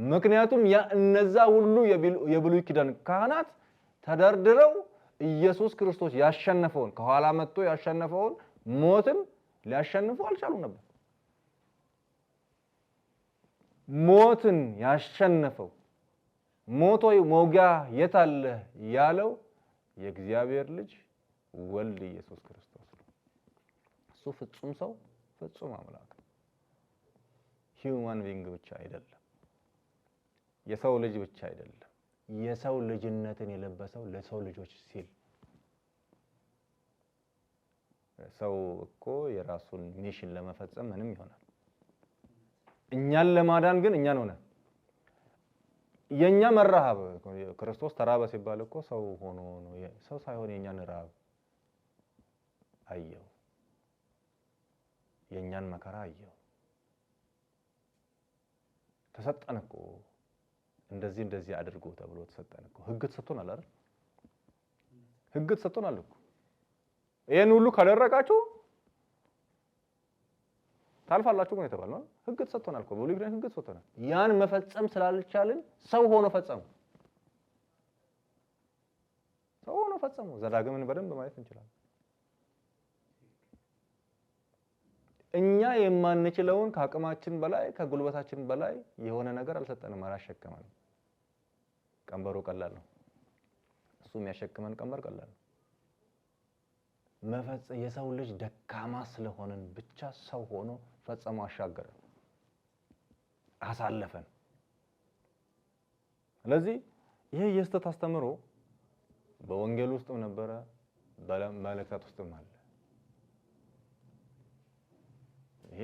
S1: ምክንያቱም ያ እነዛ ሁሉ የብሉይ ኪዳን ካህናት ተደርድረው ኢየሱስ ክርስቶስ ያሸነፈውን ከኋላ መጥቶ ያሸነፈውን ሞትን ሊያሸንፉ አልቻሉም ነበር። ሞትን ያሸነፈው ሞት ወይ መውጊያ የት አለ ያለው የእግዚአብሔር ልጅ ወልድ ኢየሱስ ክርስቶስ ነው። እሱ ፍጹም ሰው ፍጹም አምላክ ሂውማን ቢንግ ብቻ አይደለም፣ የሰው ልጅ ብቻ አይደለም። የሰው ልጅነትን የለበሰው ለሰው ልጆች ሲል። ሰው እኮ የራሱን ሚሽን ለመፈጸም ምንም ይሆናል። እኛን ለማዳን ግን እኛን ሆነ የኛ መራሃብ ክርስቶስ ተራበ ሲባል እኮ ሰው ሆኖ ነው። ሰው ሳይሆን የኛን ረሃብ አየው፣ የኛን መከራ አየው። ተሰጠን እኮ እንደዚህ አድርጎ ተብሎ ተሰጠን እኮ። ህግ ተሰጥቶናል አይደል? ህግ ተሰጥቶናል እኮ። ይሄን ሁሉ ካደረጋችሁ ታልፋላችሁ ነው የተባለው። ህግ ተሰጥቶናል እኮ። በብሉይ ኪዳን ህግ ተሰጥቶናል። ያን መፈጸም ስላልቻልን ሰው ሆኖ ፈጸሙ። ሰው ሆኖ ፈጸሙ። ዘዳግምን በደንብ ማየት እንችላለን። እኛ የማንችለውን ከአቅማችን በላይ ከጉልበታችን በላይ የሆነ ነገር አልሰጠንም፣ አላሸከመንም። ቀንበሩ ቀላል ነው። እሱ የሚያሸክመን ቀንበር ቀላል ነው። የሰው ልጅ ደካማ ስለሆነን ብቻ ሰው ሆኖ ፈጸሙ፣ አሻገረን፣ አሳለፈን። ስለዚህ ይሄ የስተት አስተምሮ በወንጌል ውስጥም ነበረ፣ በመልእክታት ውስጥም አለ። ይሄ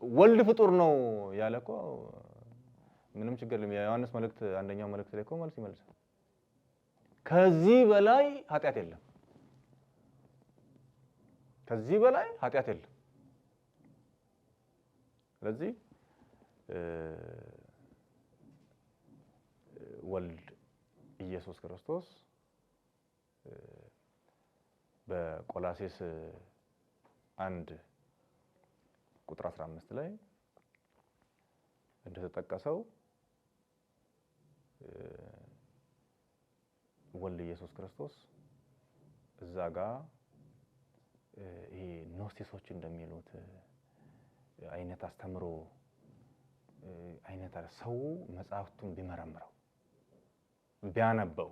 S1: ወልድ ፍጡር ነው ያለ እኮ ምንም ችግር የለም። የዮሐንስ መልእክት አንደኛው መልእክት ላይ እኮ መልስ ይመልሳል። ከዚህ በላይ ኃጢአት የለም። ከዚህ በላይ ኃጢአት የለም። ስለዚህ ወልድ ኢየሱስ ክርስቶስ በቆላሴስ 1:15 ላይ እንደተጠቀሰው ወልድ ኢየሱስ ክርስቶስ እዛ ጋር ይሄ ኖስቲሶች እንደሚሉት አይነት አስተምሮ አይነት ሰው መጽሐፍቱን ቢመረምረው ቢያነበው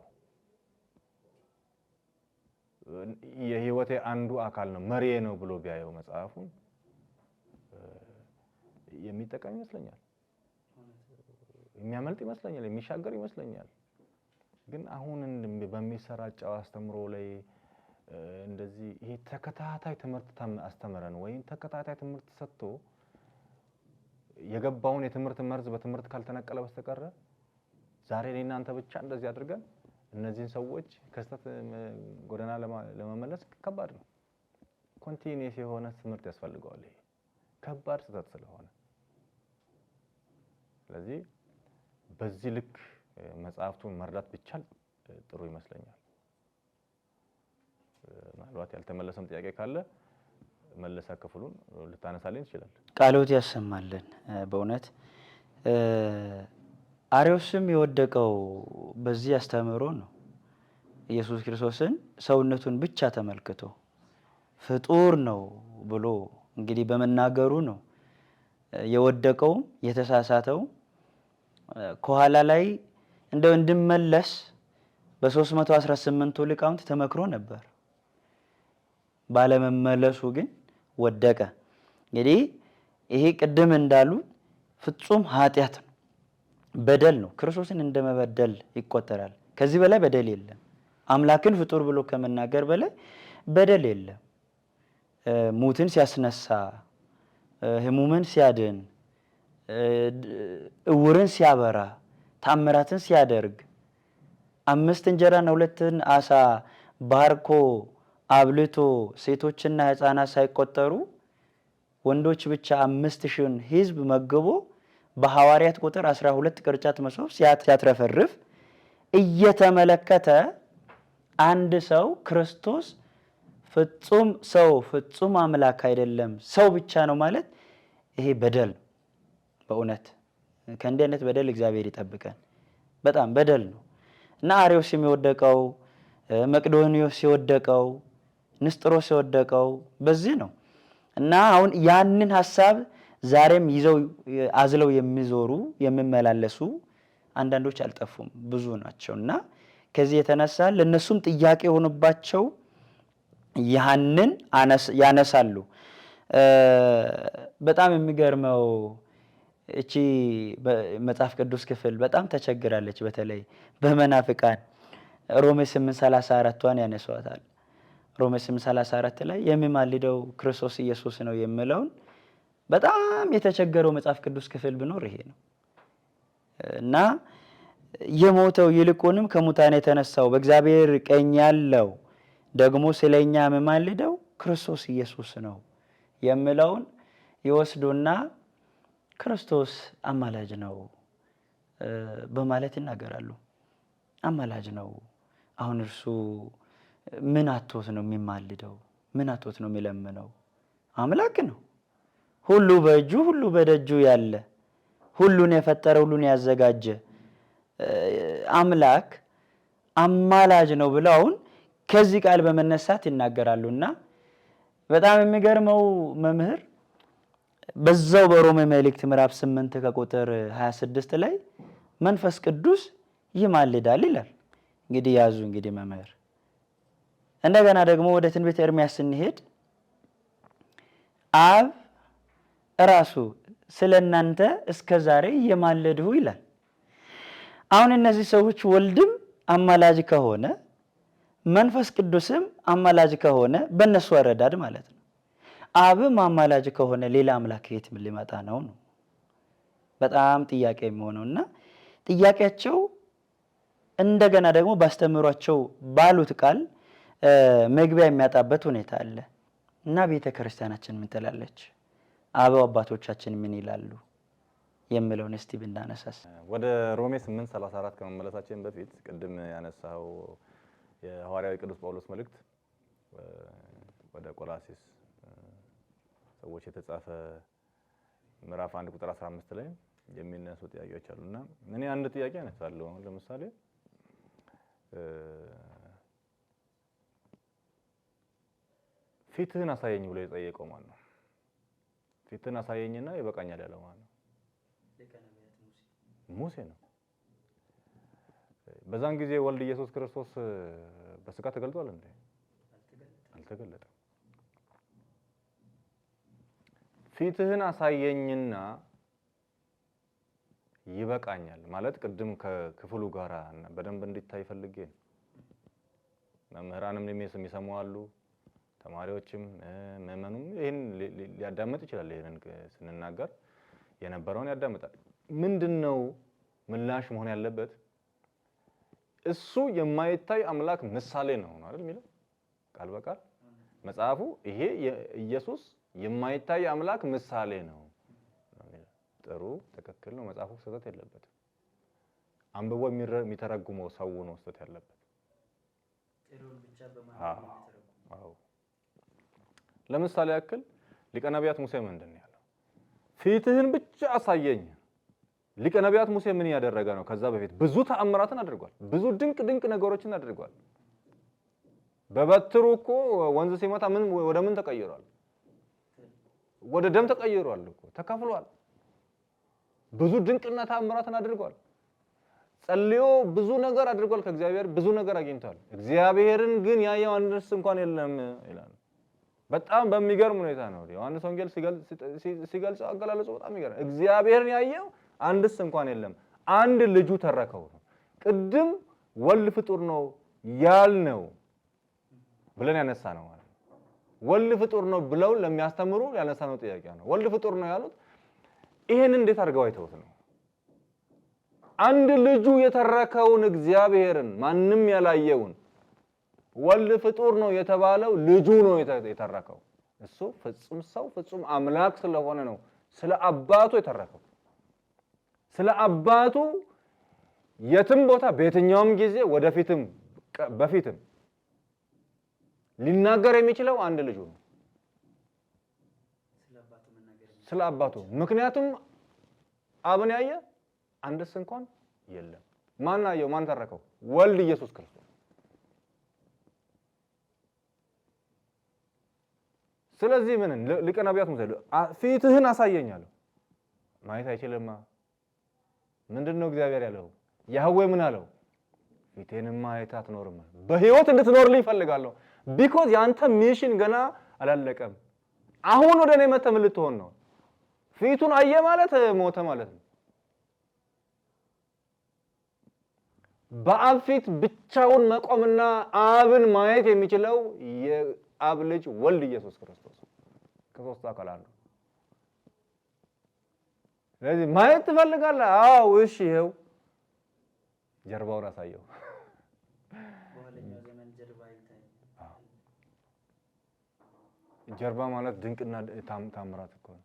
S1: የህይወቴ አንዱ አካል ነው መሪዬ ነው ብሎ ቢያየው መጽሐፉን የሚጠቀም ይመስለኛል፣ የሚያመልጥ ይመስለኛል፣ የሚሻገር ይመስለኛል። ግን አሁን በሚሰራጨው አስተምሮ ላይ እንደዚህ ይሄ ተከታታይ ትምህርት አስተምረን ወይም ተከታታይ ትምህርት ሰጥቶ የገባውን የትምህርት መርዝ በትምህርት ካልተነቀለ በስተቀር ዛሬ እኔና አንተ ብቻ እንደዚህ አድርገን እነዚህን ሰዎች ከስተት ጎዳና ለመመለስ ከባድ ነው። ኮንቲኒየስ የሆነ ትምህርት ያስፈልገዋል። ይሄ ከባድ ስህተት ስለሆነ ስለዚህ በዚህ ልክ መጽሐፍቱን መርዳት ቢቻል ጥሩ ይመስለኛል። ምናልባት ያልተመለሰም ጥያቄ ካለ መለሳ ክፍሉን ልታነሳልኝ ይችላል።
S2: ቃሎት ያሰማልን። በእውነት አርዮስም የወደቀው በዚህ አስተምሮ ነው። ኢየሱስ ክርስቶስን ሰውነቱን ብቻ ተመልክቶ ፍጡር ነው ብሎ እንግዲህ በመናገሩ ነው የወደቀው የተሳሳተው። ከኋላ ላይ እንደው እንድመለስ በ318ቱ ሊቃውንት ተመክሮ ነበር። ባለመመለሱ ግን ወደቀ። እንግዲህ ይሄ ቅድም እንዳሉ ፍጹም ኃጢአት ነው፣ በደል ነው። ክርስቶስን እንደመበደል ይቆጠራል። ከዚህ በላይ በደል የለም። አምላክን ፍጡር ብሎ ከመናገር በላይ በደል የለም። ሙትን ሲያስነሳ፣ ህሙምን ሲያድን፣ እውርን ሲያበራ፣ ታምራትን ሲያደርግ፣ 5 እንጀራና 2 ዓሣ ባርኮ አብልቶ ሴቶችና ህፃናት ሳይቆጠሩ ወንዶች ብቻ 5000 ህዝብ መግቦ በሐዋርያት ቁጥር 12 ቅርጫት መሶብ ሲያትረፈርፍ እየተመለከተ አንድ ሰው ክርስቶስ ፍጹም ሰው ፍጹም አምላክ አይደለም ሰው ብቻ ነው ማለት ይሄ በደል ነው። በእውነት ከእንዲህ አይነት በደል እግዚአብሔር ይጠብቀን። በጣም በደል ነው እና አርዮስ የወደቀው፣ መቅዶኒዮስ የወደቀው፣ ንስጥሮስ የወደቀው በዚህ ነው እና አሁን ያንን ሐሳብ ዛሬም ይዘው አዝለው የሚዞሩ የሚመላለሱ አንዳንዶች አልጠፉም፣ ብዙ ናቸውና ከዚህ የተነሳ ለነሱም ጥያቄ ሆኖባቸው ያንን ያነሳሉ። በጣም የሚገርመው እቺ መጽሐፍ ቅዱስ ክፍል በጣም ተቸግራለች። በተለይ በመናፍቃን ሮሜ 8:34ን ያነሷታል። ሮሜ 8:34 ላይ የሚማልደው ክርስቶስ ኢየሱስ ነው የሚለውን በጣም የተቸገረው መጽሐፍ ቅዱስ ክፍል ቢኖር ይሄ ነው። እና የሞተው ይልቁንም ከሙታን የተነሳው በእግዚአብሔር ቀኝ ያለው ደግሞ ስለኛ የሚማልደው ክርስቶስ ኢየሱስ ነው የሚለውን ይወስዱና ክርስቶስ አማላጅ ነው በማለት ይናገራሉ። አማላጅ ነው። አሁን እርሱ ምን አጥቶት ነው የሚማልደው? ምን አጥቶት ነው የሚለምነው? አምላክ ነው። ሁሉ በእጁ ሁሉ በደጁ ያለ ሁሉን የፈጠረ ሁሉን ያዘጋጀ አምላክ አማላጅ ነው ብለው አሁን ከዚህ ቃል በመነሳት ይናገራሉና በጣም የሚገርመው መምህር በዛው በሮሜ መልእክት ምዕራፍ 8 ከቁጥር 26 ላይ መንፈስ ቅዱስ ይማልዳል ይላል። እንግዲህ ያዙ እንግዲህ መምህር እንደገና ደግሞ ወደ ትንቢተ ኤርምያስ ስንሄድ አብ ራሱ ስለናንተ እስከዛሬ የማለድሁ ይላል። አሁን እነዚህ ሰዎች ወልድም አማላጅ ከሆነ መንፈስ ቅዱስም አማላጅ ከሆነ በእነሱ አረዳድ ማለት ነው። አብም አማላጅ ከሆነ ሌላ አምላክ የት ሊመጣ ነው? በጣም ጥያቄ የሚሆነውና ጥያቄያቸው እንደገና ደግሞ ባስተምሯቸው ባሉት ቃል መግቢያ የሚያጣበት ሁኔታ አለ እና ቤተ ክርስቲያናችን ምን ትላለች? አበው አባቶቻችን ምን ይላሉ የሚለውን እስቲ ብናነሳስ።
S1: ወደ ሮሜ 8:34 ከመመለሳችን በፊት ቅድም ያነሳው የሐዋርያው ቅዱስ ጳውሎስ መልእክት ወደ ቆላሲስ ሰዎች የተጻፈ ምዕራፍ 1 ቁጥር 15 ላይ የሚነሱ ጥያቄዎች አሉና እኔ አንድ ጥያቄ አነሳለሁ። ለምሳሌ ፊትህን አሳየኝ ብሎ የጠየቀው ማን ነው? ፊትህን አሳየኝና ይበቃኛል ያለው ማን ነው? ሙሴ ነው። በዛን ጊዜ ወልድ ኢየሱስ ክርስቶስ በስጋ ተገልጧል እንዴ? አልተገለጠም። ፊትህን አሳየኝና ይበቃኛል ማለት ቅድም ከክፍሉ ጋራ በደንብ እንዲታይ ፈልጌ ነው። መምህራንም የሚሰሙ አሉ፣ ተማሪዎችም ምዕመኑም ይሄን ሊያዳምጥ ይችላል። ይሄንን ስንናገር የነበረውን ያዳምጣል። ምንድነው ምላሽ መሆን ያለበት? እሱ የማይታይ አምላክ ምሳሌ ነው አይደል የሚለው ቃል በቃል መጽሐፉ። ይሄ ኢየሱስ የማይታይ አምላክ ምሳሌ ነው። ጥሩ ትክክል ነው። መጽሐፉ ስህተት የለበትም። አንብቦ የሚተረጉመው ሰው ነው ስህተት ያለበት። አዎ ለምሳሌ ያክል ሊቀ ነቢያት ሙሴ ምንድን ነው ያለው? ፊትህን ብቻ አሳየኝ። ሊቀ ነቢያት ሙሴ ምን ያደረገ ነው? ከዛ በፊት ብዙ ተአምራትን አድርጓል። ብዙ ድንቅ ነገሮችን አድርጓል። በበትሩ እኮ ወንዝ ሲመታ ወደ ምን ተቀይሯል? ወደ ደም ተቀይሯል እኮ ተከፍሏል። ብዙ ድንቅና ተአምራትን አድርጓል። ጸልዮ ብዙ ነገር አድርጓል። ከእግዚአብሔር ብዙ ነገር አግኝቷል። እግዚአብሔርን ግን ያየው አንድስ እንኳን የለም ይላል። በጣም በሚገርም ሁኔታ ነው ዮሐንስ ወንጌል ሲገልጽ አገላለጹ በጣም ይገርም። እግዚአብሔርን ያየው አንድስ እንኳን የለም፣ አንድ ልጁ ተረከው ነው። ቅድም ወልድ ፍጡር ነው ያልነው ብለን ያነሳ ነው ማለት ነው። ወልድ ፍጡር ነው ብለው ለሚያስተምሩ ያነሳ ነው ጥያቄ ነው። ወልድ ፍጡር ነው ያሉት ይሄን እንዴት አድርገው አይተውት ነው? አንድ ልጁ የተረከውን እግዚአብሔርን ማንም ያላየውን ወልድ ፍጡር ነው የተባለው ልጁ ነው የተረከው። እሱ ፍጹም ሰው ፍጹም አምላክ ስለሆነ ነው ስለ አባቱ የተረከው። ስለ አባቱ የትም ቦታ በየትኛውም ጊዜ ወደፊትም በፊትም ሊናገር የሚችለው አንድ ልጁ ነው ስለ አባቱ። ምክንያቱም አብን ያየ አንድስ እንኳን የለም። ማን አየው? ማን ተረከው? ወልድ ኢየሱስ ክርስቶስ። ስለዚህ ምን ሊቀ ነቢያት ሙሴ ፊትህን አሳየኝ አለው። ማየት አይችልማ። ምንድነው እግዚአብሔር ያለው? ያህዌ ምን አለው? ፊቴንማ አይተህ አትኖርም። በህይወት እንድትኖርልኝ እፈልጋለሁ። ቢኮዝ ያንተ ሚሽን ገና አላለቀም። አሁን ወደ እኔ መተህ ምን ልትሆን ነው? ፊቱን አየ ማለት ሞተ ማለት ነው። በአብ ፊት ብቻውን መቆምና አብን ማየት የሚችለው የአብ ልጅ ወልድ ኢየሱስ ክርስቶስ ከሦስቱ አካል አንዱ። ስለዚህ ማየት ትፈልጋለህ? አዎ እሺ፣ ይኸው ጀርባውን አሳየው። ጀርባ ማለት ድንቅና ታምራት እኮ ነው።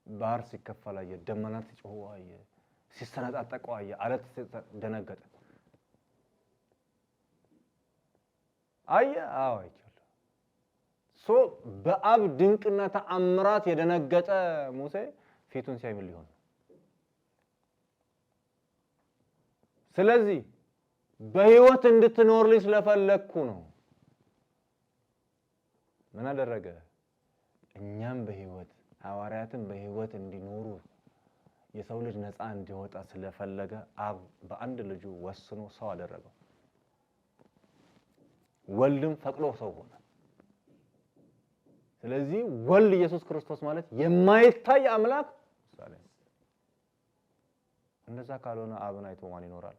S1: ባህር ሲከፈል አየ፣ ደመናት ሲጮሁ አየ፣ ሲሰነጣጠቁ አየ፣ አለት ደነገጠ። አየ? አዎ አይቻለሁ። በአብ ድንቅና ተአምራት የደነገጠ ሙሴ ፊቱን ሲያይ ምን ሊሆን? ስለዚህ በህይወት እንድትኖርልኝ ስለፈለግኩ ነው። ምን አደረገ? እኛም በህይወት ሐዋርያትም በህይወት እንዲኖሩ የሰው ልጅ ነፃ እንዲወጣ ስለፈለገ አብ በአንድ ልጁ ወስኖ ሰው አደረገው። ወልድም ፈቅዶ ሰው ሆነ። ስለዚህ ወልድ ኢየሱስ ክርስቶስ ማለት የማይታይ አምላክ ምሳሌ ነው። እንደዛ ካልሆነ አብን አይቶ ማን ይኖራል?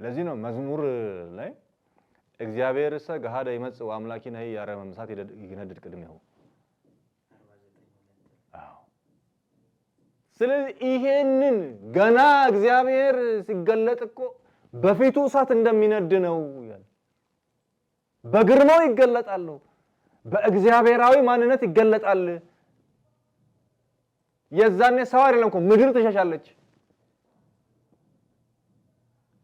S1: ለዚህ ነው መዝሙር ላይ እግዚአብሔርሰ ገሃደ ይመጽእ አምላኪነ ያረመ እሳት ይነድድ ቅድሜሁ። ስለዚህ ይሄንን ገና እግዚአብሔር ሲገለጥ እኮ በፊቱ እሳት እንደሚነድ ነው ያለ። በግርማው ይገለጣል፣ በእግዚአብሔራዊ ማንነት ይገለጣል። የዛኔ ሰው አይደለም እኮ ምድር ትሸሻለች።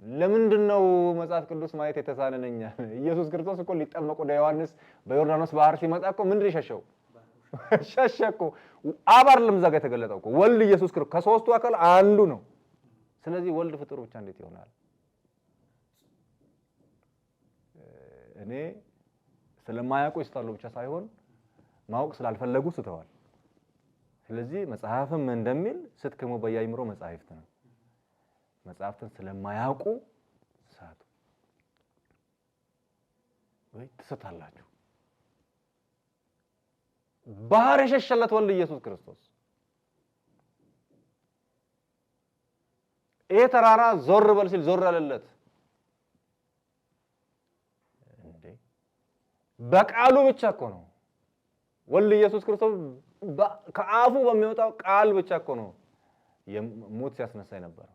S1: ለምንድነው መጽሐፍ ቅዱስ ማየት የተሳነነኛ? ኢየሱስ ክርስቶስ እኮ ሊጠመቅ ወደ ዮሐንስ በዮርዳኖስ ባህር ሲመጣ እኮ ምንድን ይሸሸው? ሸሸ እኮ። አብ አይደለም እዛ ጋር የተገለጠው እኮ ወልድ ኢየሱስ ክርስቶስ ከሶስቱ አካል አንዱ ነው። ስለዚህ ወልድ ፍጡር ብቻ እንዴት ይሆናል? እኔ ስለማያውቁ ይስታሉ ብቻ ሳይሆን ማወቅ ስላልፈለጉ ስተዋል። ስለዚህ መጽሐፍም እንደሚል ስትክሙ በያይምሮ መጽሐፍት ነው። መጽሐፍትን ስለማያውቁ ሳቱ ወይ ትስታላችሁ። ባህር የሸሸለት ወልድ ኢየሱስ ክርስቶስ ይሄ ተራራ ዞር በል ሲል ዞር ያለለት እንዴ በቃሉ ብቻ እኮ ነው። ወልድ ኢየሱስ ክርስቶስ ከአፉ በሚወጣው ቃል ብቻ እኮ ነው ሞት ሲያስነሳ የነበረው።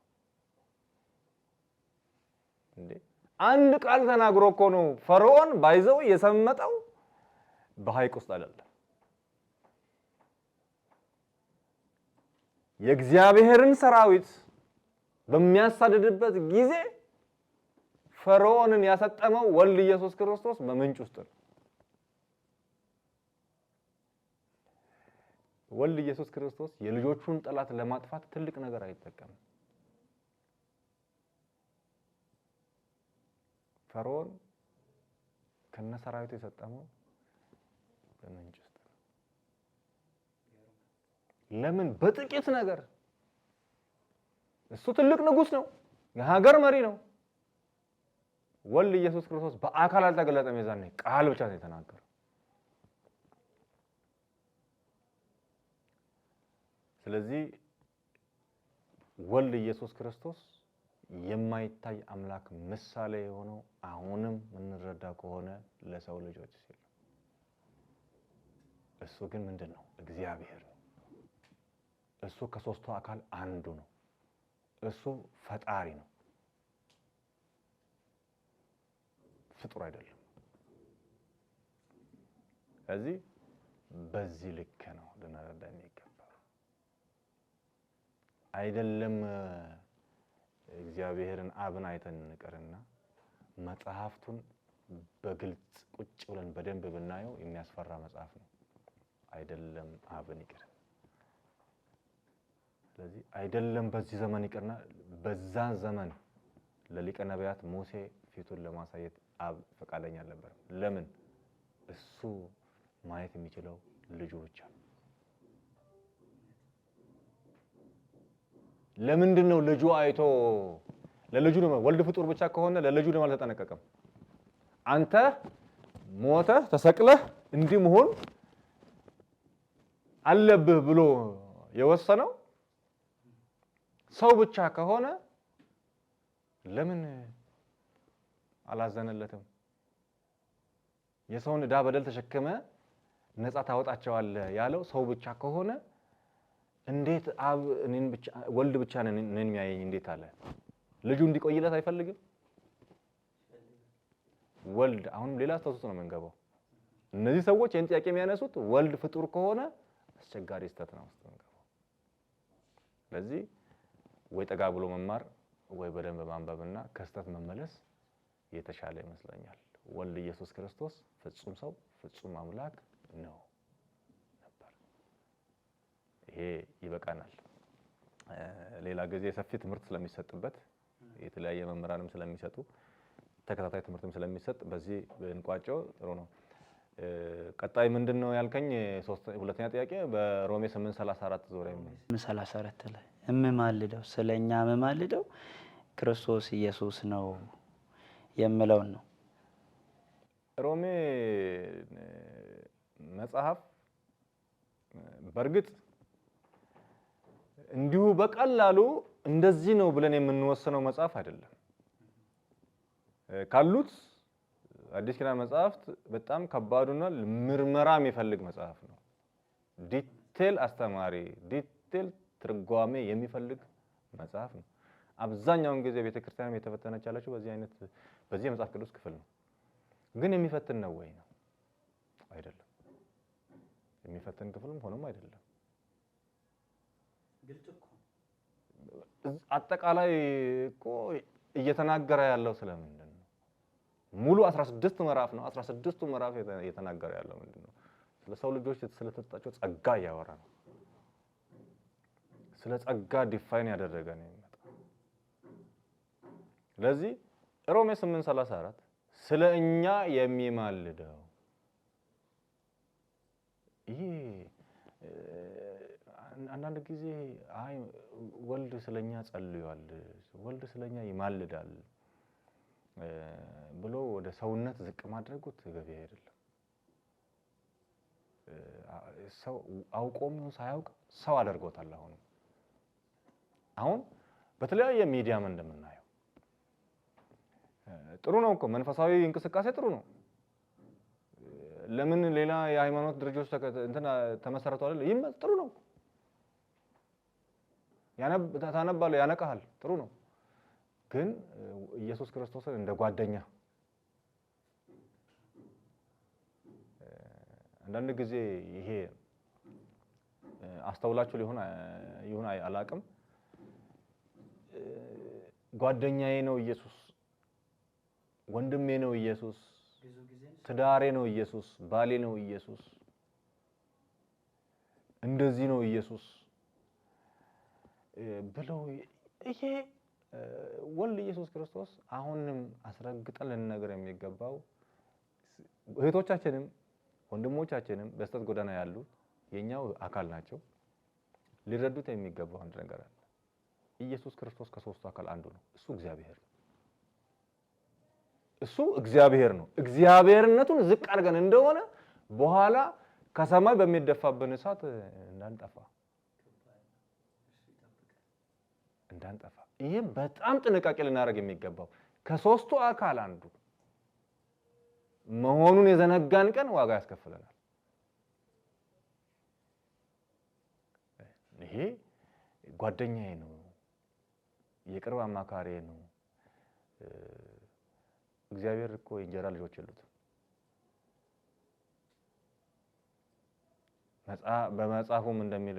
S1: እንዴ አንድ ቃል ተናግሮ እኮ ነው ፈርዖን ባይዘው የሰመጠው በሐይቅ ውስጥ አይደለም። የእግዚአብሔርን ሰራዊት በሚያሳድድበት ጊዜ ፈርዖንን ያሰጠመው ወልድ ኢየሱስ ክርስቶስ በምንጭ ውስጥ ነው። ወልድ ኢየሱስ ክርስቶስ የልጆቹን ጠላት ለማጥፋት ትልቅ ነገር አይጠቀምም። ፈርዖን ከነሰራዊቱ የሰጠመው በምንጭ ውስጥ ነው። ለምን? በጥቂት ነገር። እሱ ትልቅ ንጉስ ነው፣ የሀገር መሪ ነው። ወልድ ኢየሱስ ክርስቶስ በአካል አልተገለጠም። የዛኔ ቃል ብቻ ነው የተናገረው። ስለዚህ ወልድ ኢየሱስ ክርስቶስ የማይታይ አምላክ ምሳሌ የሆነው አሁንም እንረዳ ከሆነ ለሰው ልጆች ሲል እሱ ግን ምንድነው? እግዚአብሔር ነው። እሱ ከሶስቱ አካል አንዱ ነው። እሱ ፈጣሪ ነው፣ ፍጡር አይደለም። ስለዚህ በዚህ ልክ ነው ልንረዳ የሚገባው። አይደለም እግዚአብሔርን አብን አይተን እንቀርና መጽሐፍቱን በግልጽ ቁጭ ብለን በደንብ ብናየው የሚያስፈራ መጽሐፍ ነው። አይደለም አብን ይቅር። ስለዚህ አይደለም በዚህ ዘመን ይቅርና በዛን ዘመን ለሊቀ ነቢያት ሙሴ ፊቱን ለማሳየት አብ ፈቃደኛ አልነበረም። ለምን? እሱ ማየት የሚችለው ልጁ ብቻ ነው። ለምንድን ነው ልጁ አይቶ ለልጁ ነው? ወልድ ፍጡር ብቻ ከሆነ ለልጁ ነው አልተጠነቀቀም። አንተ ሞተህ ተሰቅለህ እንዲህ መሆን አለብህ ብሎ የወሰነው ሰው ብቻ ከሆነ ለምን አላዘነለትም? የሰውን ዕዳ በደል ተሸክመ ነፃ ታወጣቸዋለህ ያለው ሰው ብቻ ከሆነ እንዴት አብ እኔን ብቻ ወልድ ብቻ ነን የሚያየኝ እንዴት አለ? ልጁ እንዲቆይለት አይፈልግም? ወልድ አሁንም ሌላ አስተውስት ነው የምንገባው። እነዚህ ሰዎች ይህን ጥያቄ የሚያነሱት ወልድ ፍጡር ከሆነ አስቸጋሪ ስህተት ነው ውስጥ የምንገባው። ስለዚህ ወይ ጠጋ ብሎ መማር ወይ በደንብ ማንበብና ከስህተት መመለስ የተሻለ ይመስለኛል። ወልድ ኢየሱስ ክርስቶስ ፍጹም ሰው ፍጹም አምላክ ነው ነበር። ይሄ ይበቃናል። ሌላ ጊዜ ሰፊ ትምህርት ስለሚሰጥበት የተለያየ መምህራንም ስለሚሰጡ ተከታታይ ትምህርትም ስለሚሰጥ በዚህ እንቋጨው ጥሩ ነው። ቀጣይ ምንድነው ያልከኝ? ሁለተኛ ጥያቄ በሮሜ 8:34 ዙሪያ
S2: 8:34 ላይ እምማልደው ስለኛ እምማልደው ክርስቶስ ኢየሱስ ነው የምለው ነው።
S1: ሮሜ መጽሐፍ በእርግጥ እንዲሁ በቀላሉ እንደዚህ ነው ብለን የምንወስነው መጽሐፍ አይደለም። ካሉት አዲስ ኪዳን መጽሐፍት በጣም ከባዱና ምርመራ የሚፈልግ መጽሐፍ ነው። ዲቴል አስተማሪ፣ ዲቴል ትርጓሜ የሚፈልግ መጽሐፍ ነው። አብዛኛውን ጊዜ ቤተክርስቲያንም የተፈተነች ያለችው በዚህ የመጽሐፍ ቅዱስ ክፍል ነው። ግን የሚፈትን ነው ወይ ነው? አይደለም። የሚፈትን ክፍልም ሆኖም አይደለም። አጠቃላይ እኮ እየተናገረ ያለው ስለምንድን ነው? ሙሉ 16 ምዕራፍ ነው። 16ቱ ምዕራፍ እየተናገረ ያለው ምንድን ነው? ስለ ሰው ልጆች ስለተሰጣቸው ጸጋ እያወራ ነው። ስለ ጸጋ ዲፋይን ያደረገ ነው የሚመጣው። ስለዚህ ሮሜ 8:34 ስለ እኛ የሚማልደው ይሄ አንዳንድ ጊዜ አይ ወልድ ስለኛ ጸልዮአል፣ ወልድ ስለኛ ይማልዳል ብሎ ወደ ሰውነት ዝቅ ማድረጉ ተገቢ አይደለም። ሰው አውቆም ሳያውቅ ሰው አድርጎታል። አሁን በተለያየ ሚዲያም እንደምናየው ጥሩ ነው እኮ መንፈሳዊ እንቅስቃሴ ጥሩ ነው። ለምን ሌላ የሃይማኖት ድርጅቶች ተመሰረቱ አይደል? ይሄም ጥሩ ነው። ታነባለህ፣ ያነቃሃል፣ ጥሩ ነው። ግን ኢየሱስ ክርስቶስን እንደ ጓደኛ አንዳንድ ጊዜ ይሄ አስተውላችሁ ይሁን አላቅም፣ ጓደኛዬ ነው ኢየሱስ፣ ወንድሜ ነው ኢየሱስ፣ ትዳሬ ነው ኢየሱስ፣ ባሌ ነው ኢየሱስ፣ እንደዚህ ነው ኢየሱስ ብለው ይሄ ወልድ ኢየሱስ ክርስቶስ አሁንም አስረግጠን ልንነግር የሚገባው እህቶቻችንም ወንድሞቻችንም በስተት ጎዳና ያሉ የኛው አካል ናቸው። ሊረዱት የሚገባው አንድ ነገር አለ። ኢየሱስ ክርስቶስ ከሶስቱ አካል አንዱ ነው። እሱ እግዚአብሔር ነው። እሱ እግዚአብሔር ነው። እግዚአብሔርነቱን ዝቅ አድርገን እንደሆነ በኋላ ከሰማይ በሚደፋብን እሳት እንዳንጠፋ ይሄ በጣም ጥንቃቄ ልናደርግ የሚገባው ከሶስቱ አካል አንዱ መሆኑን የዘነጋን ቀን ዋጋ ያስከፍለናል። ይሄ ጓደኛዬ ነው፣ የቅርብ አማካሪዬ ነው። እግዚአብሔር እኮ የእንጀራ ልጆች የሉትም። በመጽሐፉም እንደሚል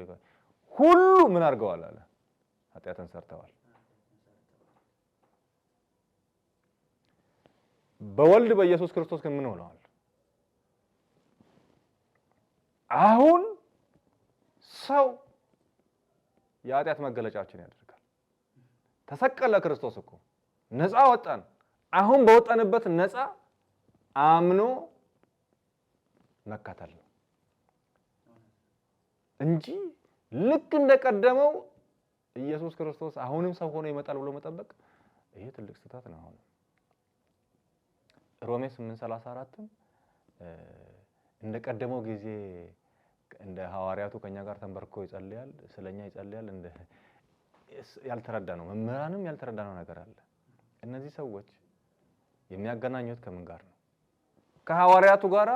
S1: ሁሉ ምን አድርገዋል አለ? ኃጢአትን ሰርተዋል። በወልድ በኢየሱስ ክርስቶስ ግን ምን ሆነዋል? አሁን ሰው የኃጢአት መገለጫችን ያደርጋል። ተሰቀለ ክርስቶስ እኮ ነፃ ወጣን። አሁን በወጣንበት ነፃ አምኖ መከተል ነው እንጂ ልክ እንደቀደመው ኢየሱስ ክርስቶስ አሁንም ሰው ሆኖ ይመጣል ብሎ መጠበቅ ይሄ ትልቅ ስህተት ነው። አሁን ሮሜ 8:34ም እንደቀደመው ጊዜ እንደ ሐዋርያቱ ከኛ ጋር ተንበርኮ ይጸልያል፣ ስለኛ ይጸልያል። እንደ ያልተረዳ ነው መምህራንም ያልተረዳ ነው ነገር አለ። እነዚህ ሰዎች የሚያገናኙት ከምን ጋር ነው? ከሐዋርያቱ ጋራ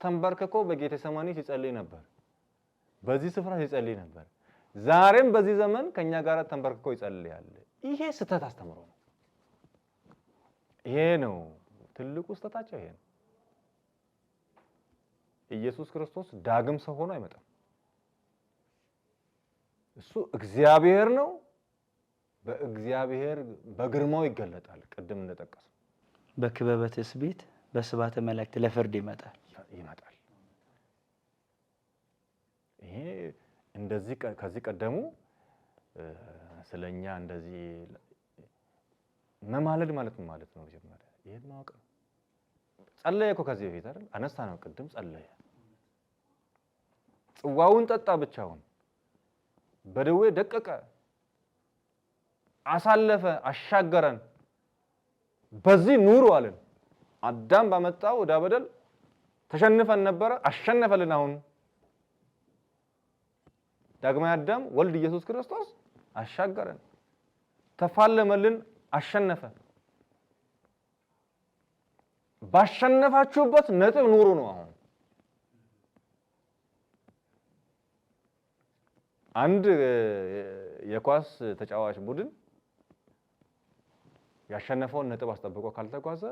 S1: ተንበርክኮ በጌቴሰማኒ ሲጸልይ ነበር። በዚህ ስፍራ ሲጸልይ ነበር። ዛሬም በዚህ ዘመን ከኛ ጋር ተንበርክኮ ይጸልያል። ይሄ ስህተት አስተምሮ ነው። ይሄ ነው ትልቁ ስህተታቸው። ይሄ ነው። ኢየሱስ ክርስቶስ ዳግም ሰው ሆኖ አይመጣም። እሱ እግዚአብሔር ነው። በእግዚአብሔር በግርማው ይገለጣል። ቅድም እንደጠቀሰው
S2: በክበበ ትስብእት በስባተ መላእክት ለፍርድ ይመጣል።
S1: ይሄ እንደዚህ ከዚህ ቀደሙ ስለኛ እንደዚህ መማለድ ማለት ምን ማለት ነው? መጀመሪያ ይሄን ማወቅ ነው። ጸለየ እኮ ከዚህ በፊት አይደል? አነሳ ነው ቅድም ጸለየ። ጽዋውን ጠጣ ብቻውን፣ በደዌ ደቀቀ፣ አሳለፈ፣ አሻገረን። በዚህ ኑሩ አለን። አዳም ባመጣው ዕዳ በደል ተሸንፈን ነበረ፣ አሸነፈልን። አሁን ዳግማዊ አዳም ወልድ ኢየሱስ ክርስቶስ አሻገረን፣ ተፋለመልን፣ አሸነፈ። ባሸነፋችሁበት ነጥብ ኑሩ ነው። አሁን አንድ የኳስ ተጫዋች ቡድን ያሸነፈውን ነጥብ አስጠብቆ ካልተጓዘ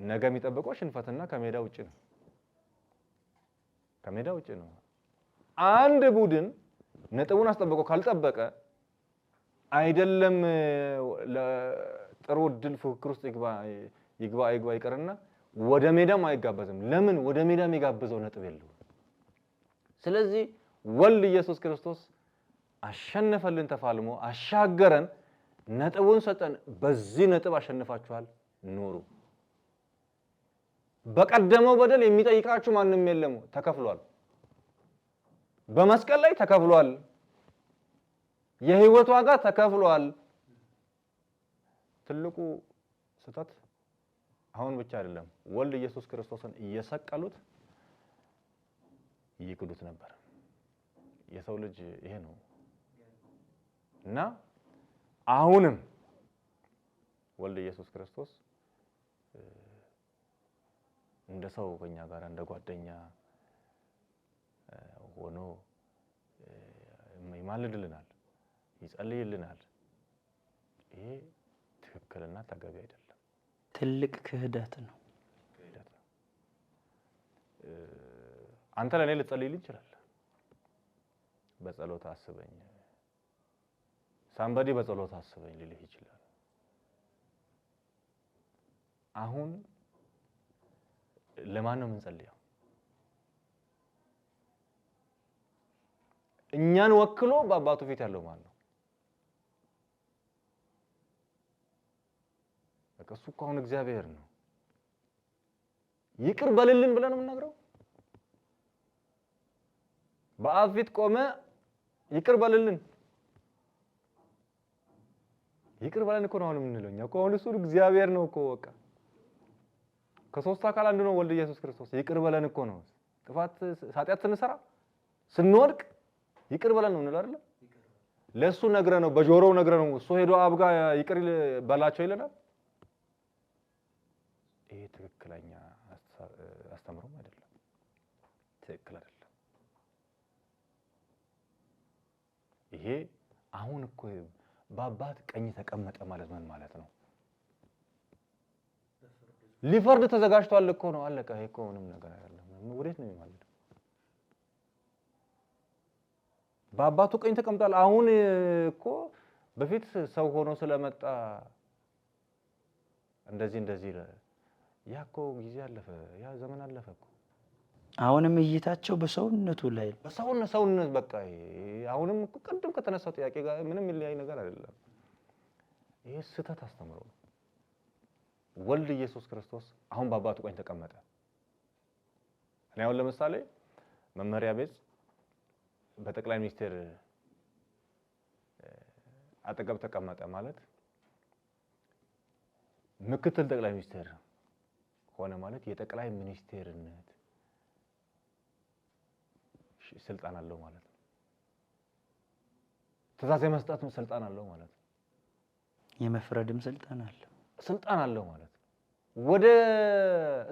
S1: ነገ የሚጠብቀው ሽንፈትና ከሜዳ ውጪ ነው። ከሜዳ ውጪ ነው። አንድ ቡድን ነጥቡን አስጠብቆ ካልጠበቀ አይደለም ለጥሩ እድል ፉክክር ውስጥ ይግባ ይቀርና ወደ ሜዳም አይጋበዝም። ለምን? ወደ ሜዳ የሚጋብዘው ነጥብ የለውም። ስለዚህ ወልድ ኢየሱስ ክርስቶስ አሸነፈልን፣ ተፋልሞ አሻገረን፣ ነጥቡን ሰጠን። በዚህ ነጥብ አሸንፋችኋል፣ ኑሩ። በቀደመው በደል የሚጠይቃችሁ ማንም የለም፣ ተከፍሏል። በመስቀል ላይ ተከፍሏል። የህይወት ዋጋ ተከፍሏል። ትልቁ ስህተት አሁን ብቻ አይደለም፣ ወልድ ኢየሱስ ክርስቶስን እየሰቀሉት ይክዱት ነበር። የሰው ልጅ ይሄ ነው እና አሁንም ወልድ ኢየሱስ ክርስቶስ እንደ ሰው ከኛ ጋር እንደ ጓደኛ ሆኖ ይማልድልናል፣ ይጸልይልናል። ይሄ ትክክልና ተገቢ አይደለም።
S2: ትልቅ ክህደት ነው።
S1: አንተ ለኔ ልትጸልይልኝ ይችላል። በጸሎት አስበኝ፣ ሳምባዲ በጸሎት አስበኝ ሊልህ ይችላል። አሁን ለማን ነው የምንጸልየው? እኛን ወክሎ በአባቱ ፊት ያለው ማን ነው? በቃ እሱ እኮ አሁን እግዚአብሔር ነው። ይቅር በልልን ብለን ነው የምናገረው። በአብ ፊት ቆመ ይቅር በልልን፣ ይቅር በለን እኮ ነው አሁን የምንለው እኛ እኮ። አሁን እሱ እግዚአብሔር ነው እኮ። በቃ ከሶስት አካል አንዱ ነው ወልድ ኢየሱስ ክርስቶስ። ይቅር በለን እኮ ነው። ጥፋት ኃጢአት ስንሰራ ስንወድቅ ይቅር በለን ነው እንለው አይደል? ለሱ ነግረ ነው፣ በጆሮው ነግረ ነው። እሱ ሄዶ አብ ጋር ይቅር በላቸው ይለናል። ይሄ ትክክለኛ አስተምሮም አይደለም፣ ትክክል አይደለም። ይሄ አሁን እኮ በአባት ቀኝ ተቀመጠ ማለት ምን ማለት ነው? ሊፈርድ ተዘጋጅቷል እኮ ነው። አለቀ። ይሄ እኮ ምንም ነገር አይደለም። ወዴት ነው የሚማልደው? በአባቱ ቀኝ ተቀምጧል። አሁን እኮ በፊት ሰው ሆኖ ስለመጣ እንደዚህ ያ እኮ ጊዜ አለፈ፣ ያ ዘመን አለፈ እኮ።
S2: አሁንም እይታቸው በሰውነቱ ላይ
S1: ሰውነት በቃ አሁንም እኮ ቅድም ከተነሳው ጥያቄ ጋር ምንም የሚለያይ ነገር አይደለም። ይሄ ስህተት አስተምሮ ነው። ወልድ ኢየሱስ ክርስቶስ አሁን በአባቱ ቀኝ ተቀመጠ። እኔ አሁን ለምሳሌ መመሪያ ቤት በጠቅላይ ሚኒስቴር አጠገብ ተቀመጠ ማለት ምክትል ጠቅላይ ሚኒስቴር ሆነ ማለት የጠቅላይ ሚኒስቴርነት ስልጣን አለው ማለት ነው። ትዕዛዝ የመስጠት ስልጣን አለው ማለት ነው።
S2: የመፍረድም ስልጣን
S1: አለው ማለት ነው። ወደ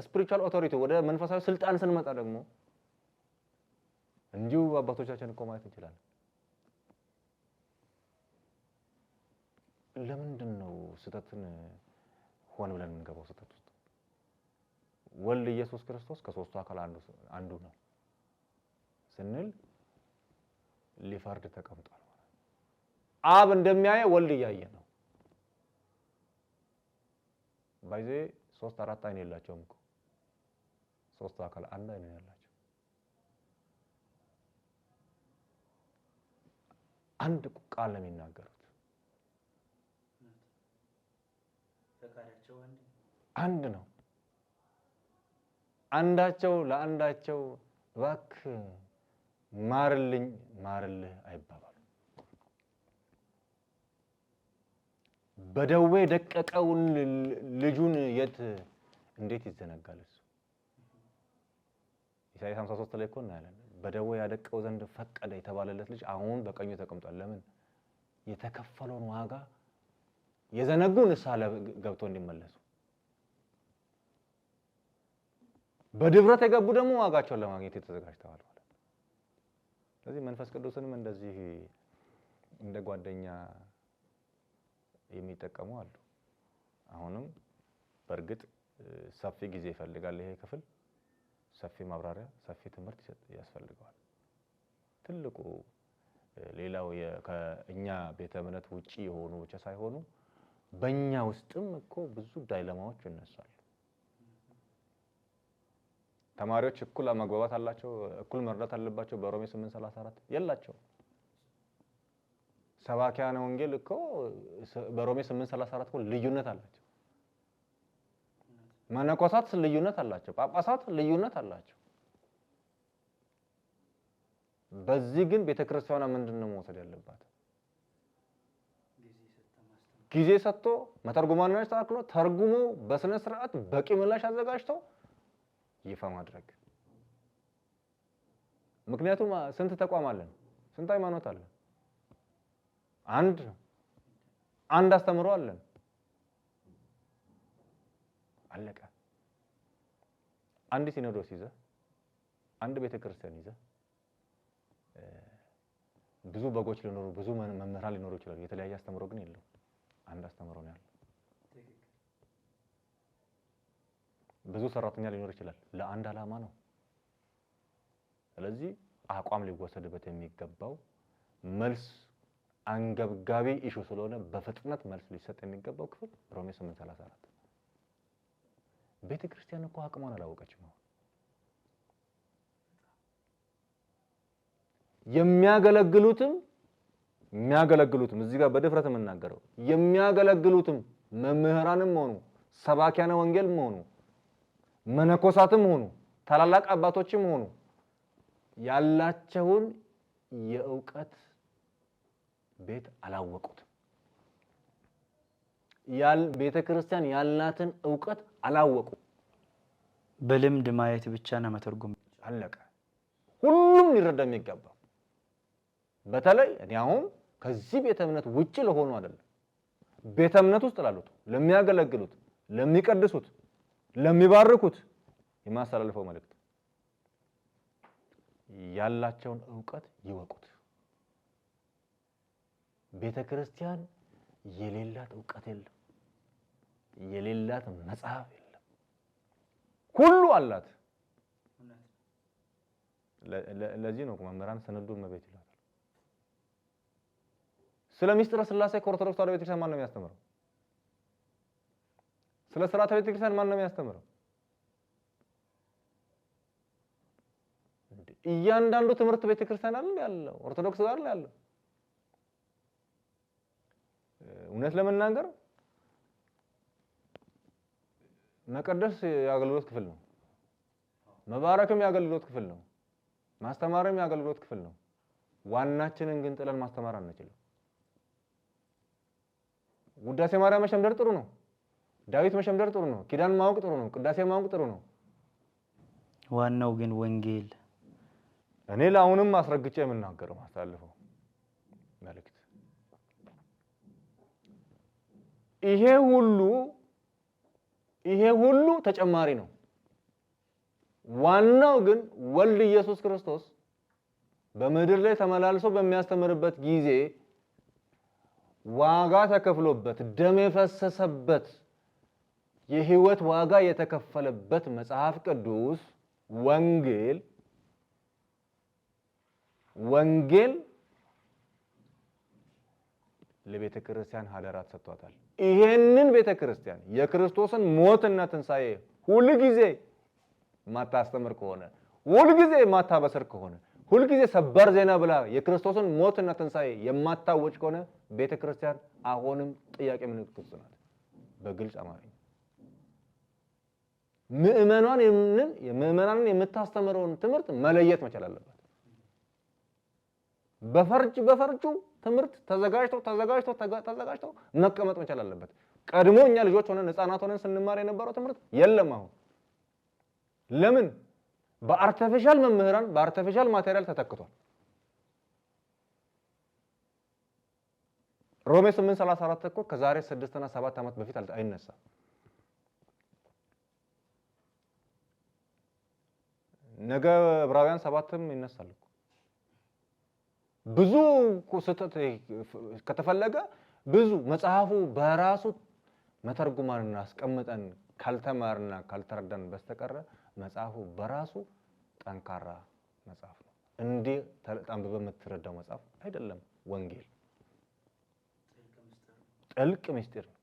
S1: ስፒሪቹዋል ኦቶሪቲ ወደ መንፈሳዊ ስልጣን ስንመጣ ደግሞ እንዲሁ አባቶቻችን እኮ ማየት እንችላለን። ለምንድን ነው ስህተትን ሆን ብለን የምንገባው ስህተት ውስጥ? ወልድ ኢየሱስ ክርስቶስ ከሶስቱ አካል አንዱ ነው ስንል ሊፈርድ ተቀምጧል ማለት አብ እንደሚያየ ወልድ እያየ ነው። ባይዜ 3-4 አይን የላቸውም እኮ ሶስቱ አካል አንድ አይን ያላቸው አንድ ቃል ነው የሚናገሩት። አንድ ነው። አንዳቸው ለአንዳቸው እባክህ ማርልኝ ማርልህ አይባባሉ። በደዌ ደቀቀውን ልጁን የት እንዴት ይዘነጋል እሱ? ኢሳይያስ 53 ላይ እኮ እናያለን። በደዌ ያደቀው ዘንድ ፈቀደ የተባለለት ልጅ አሁን በቀኙ ተቀምጧል። ለምን? የተከፈለውን ዋጋ የዘነጉ ንስሐ ገብቶ እንዲመለሱ፣ በድፍረት የገቡ ደግሞ ዋጋቸውን ለማግኘት ተዘጋጅተዋል ማለት ነው። ስለዚህ መንፈስ ቅዱስንም እንደዚህ እንደ ጓደኛ የሚጠቀሙ አሉ። አሁንም በእርግጥ ሰፊ ጊዜ ይፈልጋል ይሄ ክፍል፣ ሰፊ ማብራሪያ፣ ሰፊ ትምህርት ያስፈልገዋል። ትልቁ ሌላው ከእኛ ቤተ እምነት ውጪ የሆኑ ብቻ ሳይሆኑ በእኛ ውስጥም እኮ ብዙ ዳይለማዎች ይነሳሉ። ተማሪዎች እኩል መግባባት አላቸው፣ እኩል መርዳት አለባቸው። በሮሜ 8:34 የላቸው። ሰባኪያነ ወንጌል እኮ በሮሜ 8:34 እኮ ልዩነት አላቸው። መነኮሳት ልዩነት አላቸው፣ ጳጳሳት ልዩነት አላቸው። በዚህ ግን ቤተክርስቲያኗ ምንድነው መውሰድ ያለባት? ጊዜ ሰጥቶ መተርጉማኖች ታክሎ ተርጉሞ በስነ ስርዓት በቂ ምላሽ አዘጋጅተው ይፋ ማድረግ። ምክንያቱም ስንት ተቋም አለን? ስንት ሃይማኖት አለን? አንድ አስተምሮ አለን። አለቀ። አንድ ሲኖዶስ ይዘህ አንድ ቤተክርስቲያን ይዘህ ብዙ በጎች ሊኖሩ ብዙ መምህራን ሊኖሩ ይችላሉ። የተለያየ አስተምሮ ግን የለው። አንድ አስተምሮ ነው ያለው። ብዙ ሰራተኛ ሊኖር ይችላል። ለአንድ ዓላማ ነው። ስለዚህ አቋም ሊወሰድበት የሚገባው መልስ አንገብጋቢ ኢሹ ስለሆነ በፍጥነት መልስ ሊሰጥ የሚገባው ክፍል ሮሜ 8:34 ቤተክርስቲያን እኮ አቅሟን አላወቀችም ነው። የሚያገለግሉትም እዚህ ጋር በድፍረት የምናገረው የሚያገለግሉትም መምህራንም ሆኑ ሰባኪያነ ወንጌልም ሆኑ መነኮሳትም ሆኑ ታላላቅ አባቶችም ሆኑ ያላቸውን የእውቀት ቤት አላወቁትም። ቤተክርስቲያን ያላትን እውቀት አላወቁ።
S2: በልምድ ማየት ብቻ ነው መተርጎም።
S1: አለቀ። ሁሉም ሊረዳ የሚገባው በተለይ እኔ አሁን ከዚህ ቤተ እምነት ውጪ ለሆኑ አይደለም፣ ቤተ እምነት ውስጥ ላሉት ለሚያገለግሉት፣ ለሚቀድሱት፣ ለሚባርኩት የማስተላልፈው መልእክት ያላቸውን እውቀት ይወቁት። ቤተክርስቲያን የሌላት እውቀት የለም፣ የሌላት መጽሐፍ የለም፣ ሁሉ አላት። ለዚህ ነው መምህራን ሰነዱ መቤት ይላል። ስለ ሚስጥረ ሥላሴ ከኦርቶዶክስ ተዋሕዶ ቤተክርስቲያን ማን ነው የሚያስተምረው? ስለ ሥርዓተ ቤተክርስቲያን ማን ነው የሚያስተምረው? እያንዳንዱ ትምህርት ቤተክርስቲያን አይደል ያለው? ኦርቶዶክስ ጋር አይደል ያለው? እውነት ለመናገር መቀደስ የአገልግሎት ክፍል ነው። መባረክም የአገልግሎት ክፍል ነው። ማስተማርም የአገልግሎት ክፍል ነው። ዋናችንን ግን ጥለን ማስተማር አንችልም። ውዳሴ ማርያም መሸምደር ጥሩ ነው። ዳዊት መሸምደር ጥሩ ነው። ኪዳን ማወቅ ጥሩ ነው። ቅዳሴ ማወቅ ጥሩ ነው።
S2: ዋናው ግን ወንጌል።
S1: እኔ ለአሁንም አስረግጬ የምናገረው ማስተላልፈው መልእክት ይሄ ሁሉ ተጨማሪ ነው። ዋናው ግን ወልድ ኢየሱስ ክርስቶስ በምድር ላይ ተመላልሶ በሚያስተምርበት ጊዜ ዋጋ ተከፍሎበት ደም የፈሰሰበት የህይወት ዋጋ የተከፈለበት መጽሐፍ ቅዱስ ወንጌል ለቤተ ክርስቲያን ሀደራ ተሰጥቷታል። ይሄንን ቤተ ክርስቲያን የክርስቶስን ሞትና ትንሣኤ ሁሉ ጊዜ ማታስተምር ከሆነ፣ ሁሉ ጊዜ ማታበስር ከሆነ፣ ሁሉ ጊዜ ሰበር ዜና ብላ የክርስቶስን ሞትና ትንሣኤ የማታወጭ ከሆነ ቤተ ክርስቲያን አሁንም ጥያቄ ምልክት ውስጥ ናት። በግልጽ አማርኛ ምዕመናንን የምታስተምረውን ትምህርት መለየት መቻል አለባት። በፈርጁ ትምህርት ተዘጋጅቶ መቀመጥ መቻል አለበት። ቀድሞ እኛ ልጆች ሆነን ህፃናት ሆነን ስንማር የነበረው ትምህርት የለም። አሁን ለምን? በአርቲፊሻል መምህራን በአርቲፊሻል ማቴሪያል ተተክቷል። ሮሜ 8:34 እኮ ከዛሬ 6 እና 7 ዓመት በፊት አይነሳም። ነገ ዕብራውያን 7ም ይነሳል እኮ። ብዙ ስህተት ከተፈለገ ብዙ መጽሐፉ በራሱ መተርጉማንና አስቀምጠን ካልተማርና ካልተረዳን በስተቀር መጽሐፉ በራሱ ጠንካራ መጽሐፍ ነው። እንዲህ አንብበህ የምትረዳው መጽሐፍ አይደለም። ወንጌል ጥልቅ ምስጢር ነው።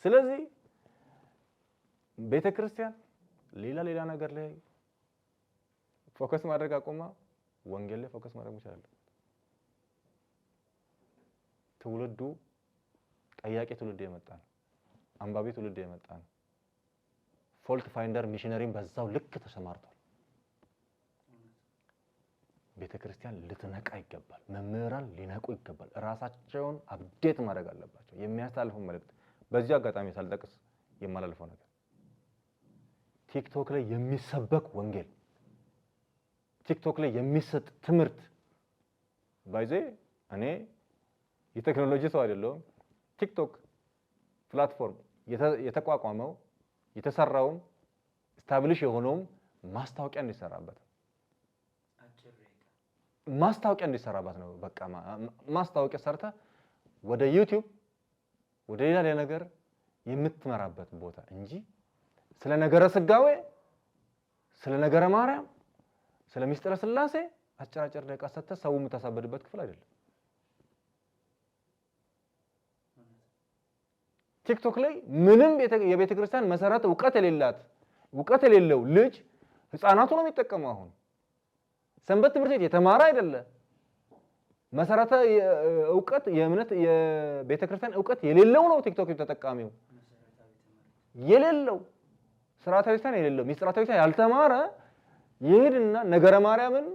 S1: ስለዚህ ቤተክርስቲያን ሌላ ነገር ላይ ፎከስ ማድረግ አቆማ ወንጌል ላይ ፎከስ ማድረግ ይችላል። ትውልዱ ጠያቂ ትውልድ የመጣ ነው። አንባቢ ትውልድ የመጣ ነው። ፎልት ፋይንደር ሚሽነሪም በዛው ልክ ተሰማርቷል። ቤተክርስቲያን ልትነቃ ይገባል። መምህራን ሊነቁ ይገባል። ራሳቸውን አፕዴት ማድረግ አለባቸው። የሚያስተላልፈው መልእክት በዚህ አጋጣሚ ሳልጠቅስ የማላልፈው ነገር ቲክቶክ ላይ የሚሰበክ ወንጌል፣ ቲክቶክ ላይ የሚሰጥ ትምህርት ባይዜ እኔ የቴክኖሎጂ ሰው አይደለሁም። ቲክቶክ ፕላትፎርም የተቋቋመው የተሰራውም ስታብሊሽ የሆነውም ማስታወቂያ እንዲሰራበት ነው። በቃ ማስታወቂያ ሰርተ ወደ ዩቲዩብ ወደ ሌላ ነገር የምትመራበት ቦታ እንጂ ስለ ነገረ ስጋዌ፣ ስለ ነገረ ማርያም፣ ስለ ሚስጥረ ስላሴ አጭራጭር ደቂቃ ሰጥተህ ሰው የምታሳበድበት ክፍል አይደለም። ቲክቶክ ላይ ምንም የቤተ ክርስቲያን መሰረት ዕውቀት የሌለው ልጅ ህፃናቱ ነው የሚጠቀመው። አሁን ሰንበት ትምህርት ቤት የተማረ አይደለ፣ መሰረተ ዕውቀት የእምነት የቤተ ክርስቲያን ዕውቀት የሌለው ነው ቲክቶክ ተጠቃሚው። የሌለው ስርዓተ ክርስቲያን የሌለው ሚስጥራተ ክርስቲያን ያልተማረ ይሄድና ነገረ ማርያምን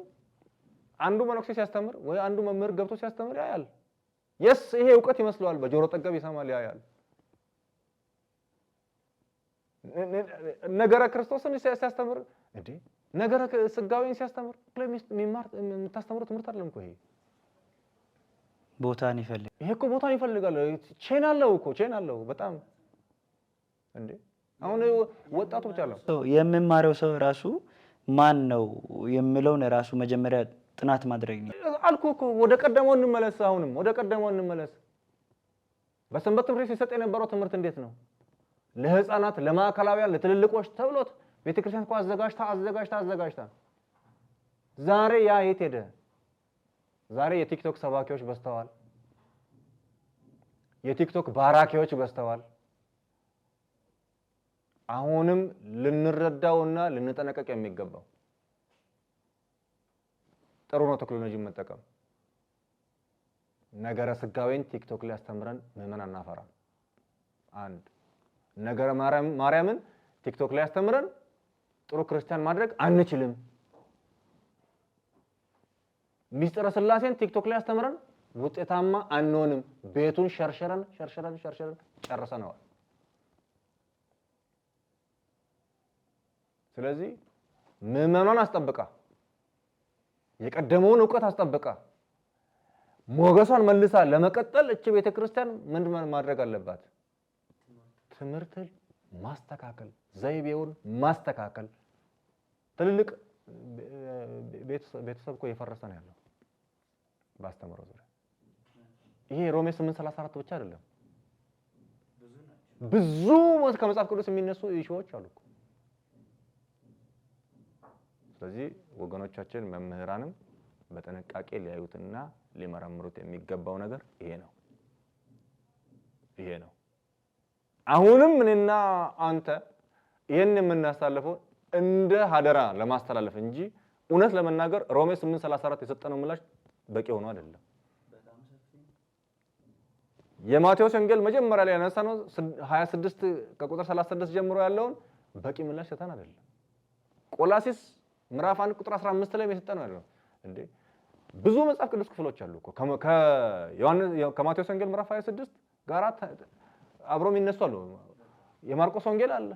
S1: አንዱ መነኩሴ ሲያስተምር ወይ አንዱ መምህር ገብቶ ሲያስተምር ያያል። ይሄ ዕውቀት ይመስለዋል። በጆሮ ጠገብ ይሰማል፣ ያያል። ነገረ ክርስቶስን ሲያስተምር እንዴ ነገረ ስጋዌን ሲያስተምር የምታስተምሩ ትምህርት አይደለም እኮ ይሄ።
S2: ቦታን ይፈልጋል።
S1: ይሄ እኮ ቦታን ይፈልጋል። ቼን አለው በጣም እንዴ። አሁን ወጣቱ ብቻ ነው
S2: የሚማረው ሰው ራሱ ማን ነው የሚለውን ራሱ መጀመሪያ ጥናት ማድረግ ነው
S1: አልኩህ እኮ። ወደ ቀደመው እንመለስ። አሁንም ወደ ቀደመው እንመለስ። በሰንበት ትምህርት ሲሰጥ የነበረው ትምህርት እንዴት ነው? ለህፃናት፣ ለማዕከላውያን፣ ለትልልቆች ተብሎት ቤተክርስቲያን እኮ አዘጋጅታ ዛሬ ያ የት ሄደ? ዛሬ የቲክቶክ ሰባኪዎች በስተዋል። የቲክቶክ ባራኪዎች በስተዋል። አሁንም ልንረዳውና ልንጠነቀቅ የሚገባው ጥሩ ነው ቴክኖሎጂ መጠቀም። ነገረ ስጋዌን ቲክቶክ ላይ አስተምረን ምዕመን አናፈራ። አንድ ነገረ ማርያምን ቲክቶክ ላይ አስተምረን ጥሩ ክርስቲያን ማድረግ አንችልም። ሚስጥረ ስላሴን ቲክቶክ ላይ አስተምረን ውጤታማ አንሆንም። ቤቱን ሸርሸረን ጨርሰነዋል። ስለዚህ ምዕመናን አስጠብቃ፣ የቀደመውን ዕውቀት አስጠብቃ፣ ሞገሷን መልሳ ለመቀጠል እቺ ቤተክርስቲያን ምን ማድረግ አለባት? ትምህርትን ማስተካከል፣ ዘይቤውን ማስተካከል። ትልልቅ ቤተሰብ እኮ የፈረሰ ነው ያለው ባስተምሮ ዙሪያ። ይሄ ሮሜ 8:34 ብቻ አይደለም፣ ብዙ ከመጽሐፍ ቅዱስ የሚነሱ ኢሹዎች አሉ እኮ። ስለዚህ ወገኖቻችን መምህራንም በጥንቃቄ ሊያዩትና ሊመረምሩት የሚገባው ነገር ይሄ ነው። አሁንም እኔና አንተ ይሄን የምናስተላልፈው እንደ ሀደራ ለማስተላለፍ እንጂ እውነት ለመናገር ሮሜ 8:34 የሰጠነው ምላሽ በቂ ሆኖ አይደለም። የማቴዎስ ወንጌል መጀመሪያ ላይ ያነሳነው 26 ከቁጥር 36 ጀምሮ ያለውን በቂ ምላሽ ሰጠን አይደለም። ቆላሲስ ምዕራፍ 1 ቁጥር 15 ላይ የሰጠነው ያለው እንዴ ብዙ መጽሐፍ ቅዱስ ክፍሎች አሉ እኮ ከማቴዎስ ወንጌል ምዕራፍ 26 ጋር አብሮ የሚነሱ አሉ። የማርቆስ ወንጌል አለ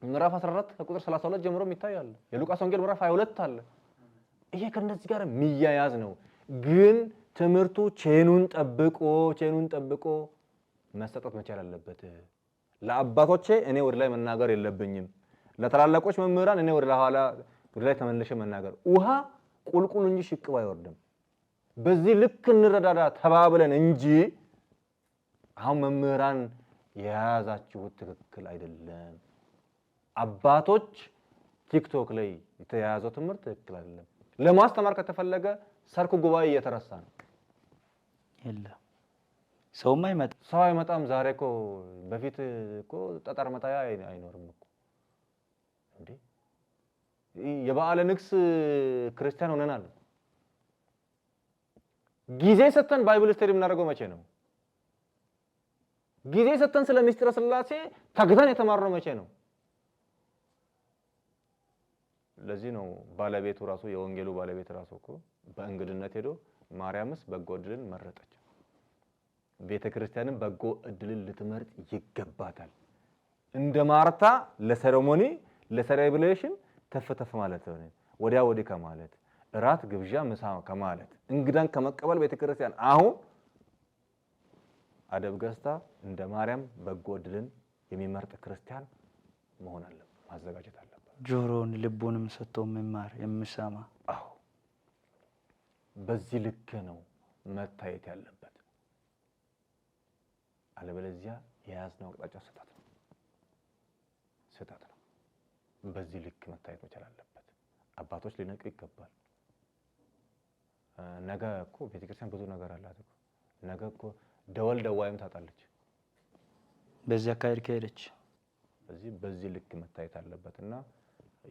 S1: ምዕራፍ 14 ከቁጥር 32 ጀምሮ ይታያል። የሉቃስ ወንጌል ምዕራፍ 22 አለ። ይሄ ከነዚህ ጋር የሚያያዝ ነው። ግን ትምህርቱ ቼኑን ጠብቆ መሰጠት መቻል አለበት። ለአባቶቼ እኔ ወደ ላይ መናገር የለብኝም። ለተላላቆች መምህራን እኔ ወደ ላይ ተመልሼ መናገር። ውሃ ቁልቁል እንጂ ሽቅብ አይወርድም። በዚህ ልክ እንረዳዳ ተባብለን እንጂ አሁን መምህራን የያዛችሁት ትክክል አይደለም፣ አባቶች ቲክቶክ ላይ የተያያዘው ትምህርት ትክክል አይደለም። ለማስተማር ከተፈለገ ሰርክ ጉባኤ እየተረሳ ነው።
S2: የለም ሰው
S1: አይመጣም። ዛሬ እኮ በፊት እኮ ጠጠር መጣያ አይኖርም እኮ እንዴ። የበዓለ ንግስ ክርስቲያን ሆነናል። ጊዜ ሰተን ባይብል ስተዲ የምናደርገው መቼ ነው? ጊዜ ሰተን ስለ ምስጢረ ሥላሴ ተግተን የተማርነው መቼ ነው? ለዚህ ነው ባለቤቱ ራሱ የወንጌሉ ባለቤት ራሱ እኮ በእንግድነት ሄዶ ማርያምስ በጎ ዕድልን መረጠች፣ ቤተክርስቲያንም በጎ ዕድልን ልትመርጥ ይገባታል። እንደ ማርታ ለሴሬሞኒ ለሴሌብሬሽን ተፈተፍ ማለት ነው፣ ወዲያ ወዲህ ከማለት እራት ግብዣ ምሳ ከማለት እንግዳን ከመቀበል ቤተክርስቲያን አሁን አደብ ገዝታ እንደ ማርያም በጎ ዕድልን የሚመርጥ ክርስቲያን መሆን አለበት፣ ማዘጋጀት አለበት።
S2: ጆሮን ልቡንም ሰጥቶ መማር የምሰማ።
S1: አዎ በዚህ ልክ ነው መታየት ያለበት። አለበለዚያ የያዝነው አቅጣጫ ስህተት ነው። በዚህ ልክ መታየት መቻል አለበት። አባቶች ሊነቁ ይገባል። ነገ እኮ ቤተክርስቲያን ብዙ ነገር አላት እኮ። ነገ እኮ ደወል ደዋይም ታጣለች
S2: በዚህ አካሄድ ከሄደች።
S1: በዚህ ልክ መታየት አለበትና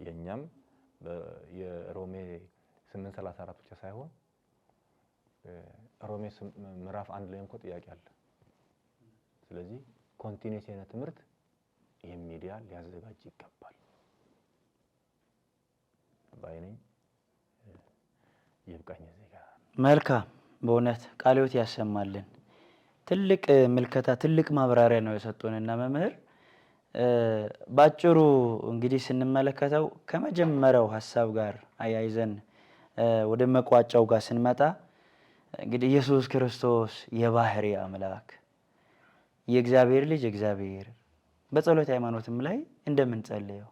S1: የኛም የሮሜ 8:34 ብቻ ሳይሆን ሮሜ ምዕራፍ 1 ላይ እንኳን ጥያቄ አለ። ስለዚህ ኮንቲኒየስ የሆነ ትምህርት ይሄ ሚዲያ ሊያዘጋጅ ይገባል ባይነኝ። ይብቃኝ እዚህ ጋር።
S2: መልካም፣ በእውነት ቃለ ሕይወት ያሰማልን። ትልቅ ምልከታ ትልቅ ማብራሪያ ነው የሰጡንና መምህር ባጭሩ እንግዲህ ስንመለከተው ከመጀመሪያው ሐሳብ ጋር አያይዘን ወደ መቋጫው ጋር ስንመጣ እንግዲህ ኢየሱስ ክርስቶስ የባህሪ አምላክ የእግዚአብሔር ልጅ እግዚአብሔር በጸሎት ሃይማኖትም ላይ እንደምንጸልየው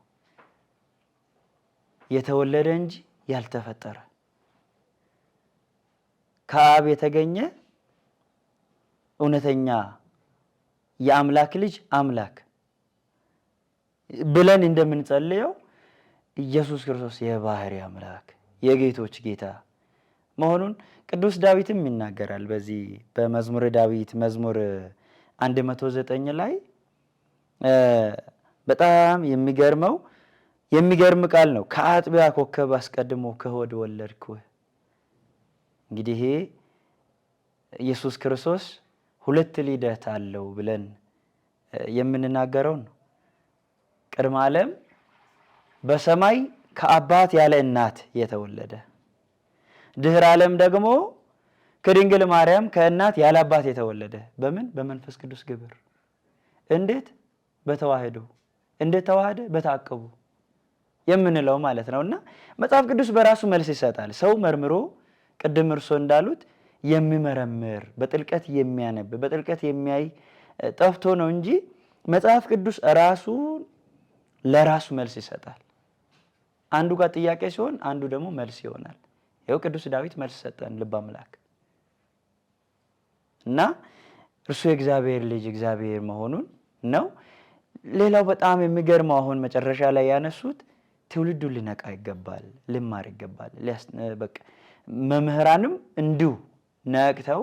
S2: የተወለደ እንጂ ያልተፈጠረ ከአብ የተገኘ እውነተኛ የአምላክ ልጅ አምላክ ብለን እንደምንጸልየው ኢየሱስ ክርስቶስ የባህሪ አምላክ የጌቶች ጌታ መሆኑን ቅዱስ ዳዊትም ይናገራል። በዚህ በመዝሙረ ዳዊት መዝሙር 109 ላይ በጣም የሚገርም ቃል ነው። ከአጥቢያ ኮከብ አስቀድሞ ከሆድ ወለድኩህ። እንግዲህ ይሄ ኢየሱስ ክርስቶስ ሁለት ልደት አለው ብለን የምንናገረው ነው። ቅድመ ዓለም በሰማይ ከአባት ያለ እናት የተወለደ፣ ድህረ ዓለም ደግሞ ከድንግል ማርያም ከእናት ያለ አባት የተወለደ። በምን? በመንፈስ ቅዱስ ግብር። እንዴት? በተዋህዶ። እንዴት ተዋህደ? በታቀቡ የምንለው ማለት ነውና መጽሐፍ ቅዱስ በራሱ መልስ ይሰጣል። ሰው መርምሮ ቅድም እርሶ እንዳሉት የሚመረምር በጥልቀት የሚያነብ በጥልቀት የሚያይ ጠፍቶ ነው እንጂ መጽሐፍ ቅዱስ ራሱ ለራሱ መልስ ይሰጣል። አንዱ ጋር ጥያቄ ሲሆን አንዱ ደግሞ መልስ ይሆናል። ይኸው ቅዱስ ዳዊት መልስ ሰጠን ልበ አምላክ እና እርሱ የእግዚአብሔር ልጅ እግዚአብሔር መሆኑን ነው። ሌላው በጣም የሚገርመው አሁን መጨረሻ ላይ ያነሱት ትውልዱ ሊነቃ ይገባል፣ ልማር ይገባል። በቃ መምህራንም እንዲሁ ነቅተው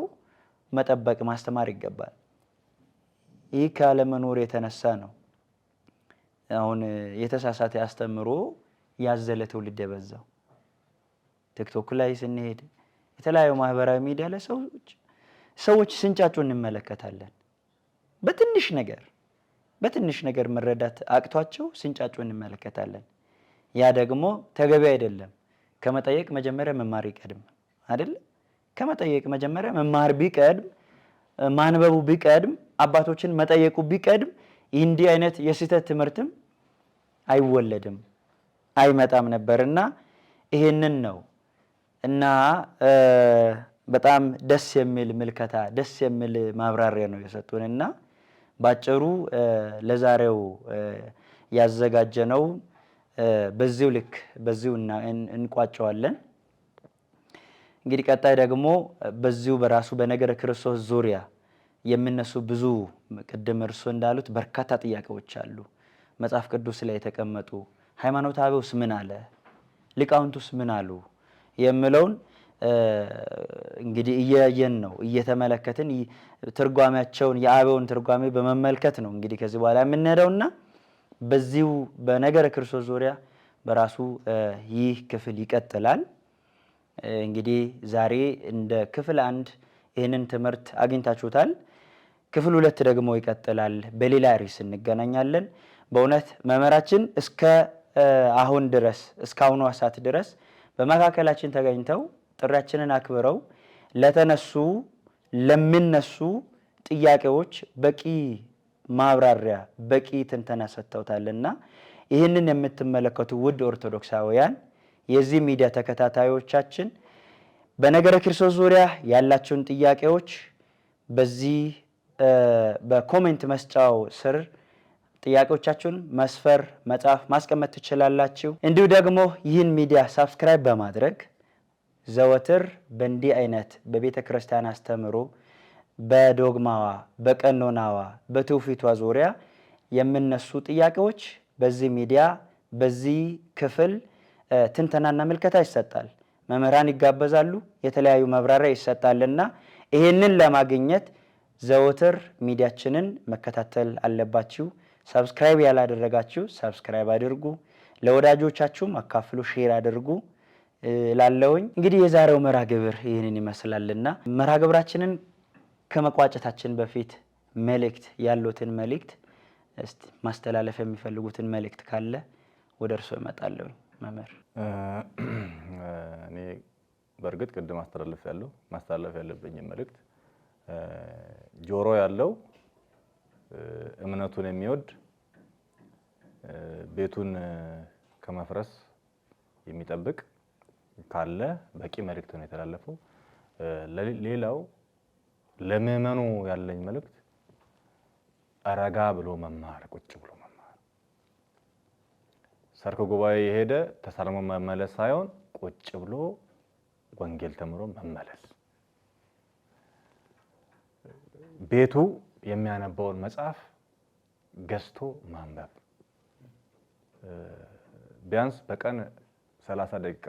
S2: መጠበቅ ማስተማር ይገባል። ይህ ካለመኖር የተነሳ ነው አሁን የተሳሳተ አስተምሮ ያዘለ ትውልድ የበዛው። ቲክቶክ ላይ ስንሄድ የተለያዩ ማህበራዊ ሚዲያ ላይ ሰዎች ሲንጫጩ እንመለከታለን። በትንሽ ነገር መረዳት አቅቷቸው ሲንጫጩ እንመለከታለን። ያ ደግሞ ተገቢ አይደለም። ከመጠየቅ መጀመሪያ መማር ይቀድም አይደል? ከመጠየቅ መጀመሪያ መማር ቢቀድም፣ ማንበቡ ቢቀድም፣ አባቶችን መጠየቁ ቢቀድም እንዲህ አይነት የስህተት ትምህርትም አይወለድም አይመጣም ነበርና ይሄንን ነው እና በጣም ደስ የሚል ምልከታ ደስ የሚል ማብራሪያ ነው የሰጡንና ባጭሩ ለዛሬው ያዘጋጀነው በዚሁ ልክ በዚሁ እንቋጨዋለን። እንግዲህ ቀጣይ ደግሞ በዚሁ በራሱ በነገረ ክርስቶስ ዙሪያ የሚነሱ ብዙ ቅድም እርሱ እንዳሉት በርካታ ጥያቄዎች አሉ። መጽሐፍ ቅዱስ ላይ የተቀመጡ ሃይማኖተ አበውስ ምን አለ፣ ሊቃውንቱስ ምን አሉ የሚለውን እንግዲህ እያየን ነው እየተመለከትን ትርጓሜያቸውን የአበውን ትርጓሜ በመመልከት ነው እንግዲህ ከዚህ በኋላ የምንሄደውና በዚሁ በነገረ ክርስቶስ ዙሪያ በራሱ ይህ ክፍል ይቀጥላል። እንግዲህ ዛሬ እንደ ክፍል 1 ይህንን ትምህርት አግኝታችሁታል። ክፍል 2 ደግሞ ይቀጥላል። በሌላ ርዕስ እንገናኛለን። በእውነት መምህራችን እስከ አሁን ድረስ እስካሁኑ ሰዓት ድረስ በመካከላችን ተገኝተው ጥሪያችንን አክብረው ለሚነሱ ጥያቄዎች በቂ ማብራሪያ በቂ ትንተና ሰጥተውታልና ይህንን የምትመለከቱ ውድ ኦርቶዶክሳውያን የዚህ ሚዲያ ተከታታዮቻችን በነገረ ክርስቶስ ዙሪያ ያላችሁን ጥያቄዎች በዚህ በኮሜንት መስጫው ስር ጥያቄዎቻችሁን መስፈር፣ መጻፍ፣ ማስቀመጥ ትችላላችሁ። እንዲሁ ደግሞ ይህን ሚዲያ ሳብስክራይብ በማድረግ ዘወትር በእንዲህ አይነት በቤተ ክርስቲያን አስተምሮ በዶግማዋ፣ በቀኖናዋ፣ በትውፊቷ ዙሪያ የሚነሱ ጥያቄዎች በዚህ ሚዲያ በዚህ ክፍል ትንተናና ምልከታ ይሰጣል። መምህራን ይጋበዛሉ፣ የተለያዩ መብራሪያ ይሰጣልና ይህንን ለማግኘት ዘወትር ሚዲያችንን መከታተል አለባችሁ። ሰብስክራይብ ያላደረጋችሁ ሰብስክራይብ አድርጉ፣ ለወዳጆቻችሁም አካፍሉ፣ ሼር አድርጉ ላለውኝ እንግዲህ የዛሬው መርሃ ግብር ይህንን ይመስላልና መርሃ ግብራችንን ከመቋጨታችን በፊት መልእክት ያሉትን መልእክት እስቲ ማስተላለፍ የሚፈልጉትን መልእክት ካለ ወደ እርሶ እመጣለሁ። መምህር
S1: እኔ በእርግጥ ቅድም ማስተላለፍ ያለብኝ መልእክት ጆሮ ያለው እምነቱን የሚወድ ቤቱን ከመፍረስ የሚጠብቅ ካለ በቂ መልእክት ነው የተላለፈው። ሌላው ለምእመኑ ያለኝ መልእክት ረጋ ብሎ መማር፣ ቁጭ ብሎ መማር፣ ሰርክ ጉባኤ የሄደ ተሳልሞ መመለስ ሳይሆን ቁጭ ብሎ ወንጌል ተምሮ መመለስ፣ ቤቱ የሚያነባውን መጽሐፍ ገዝቶ ማንበብ፣ ቢያንስ በቀን 30 ደቂቃ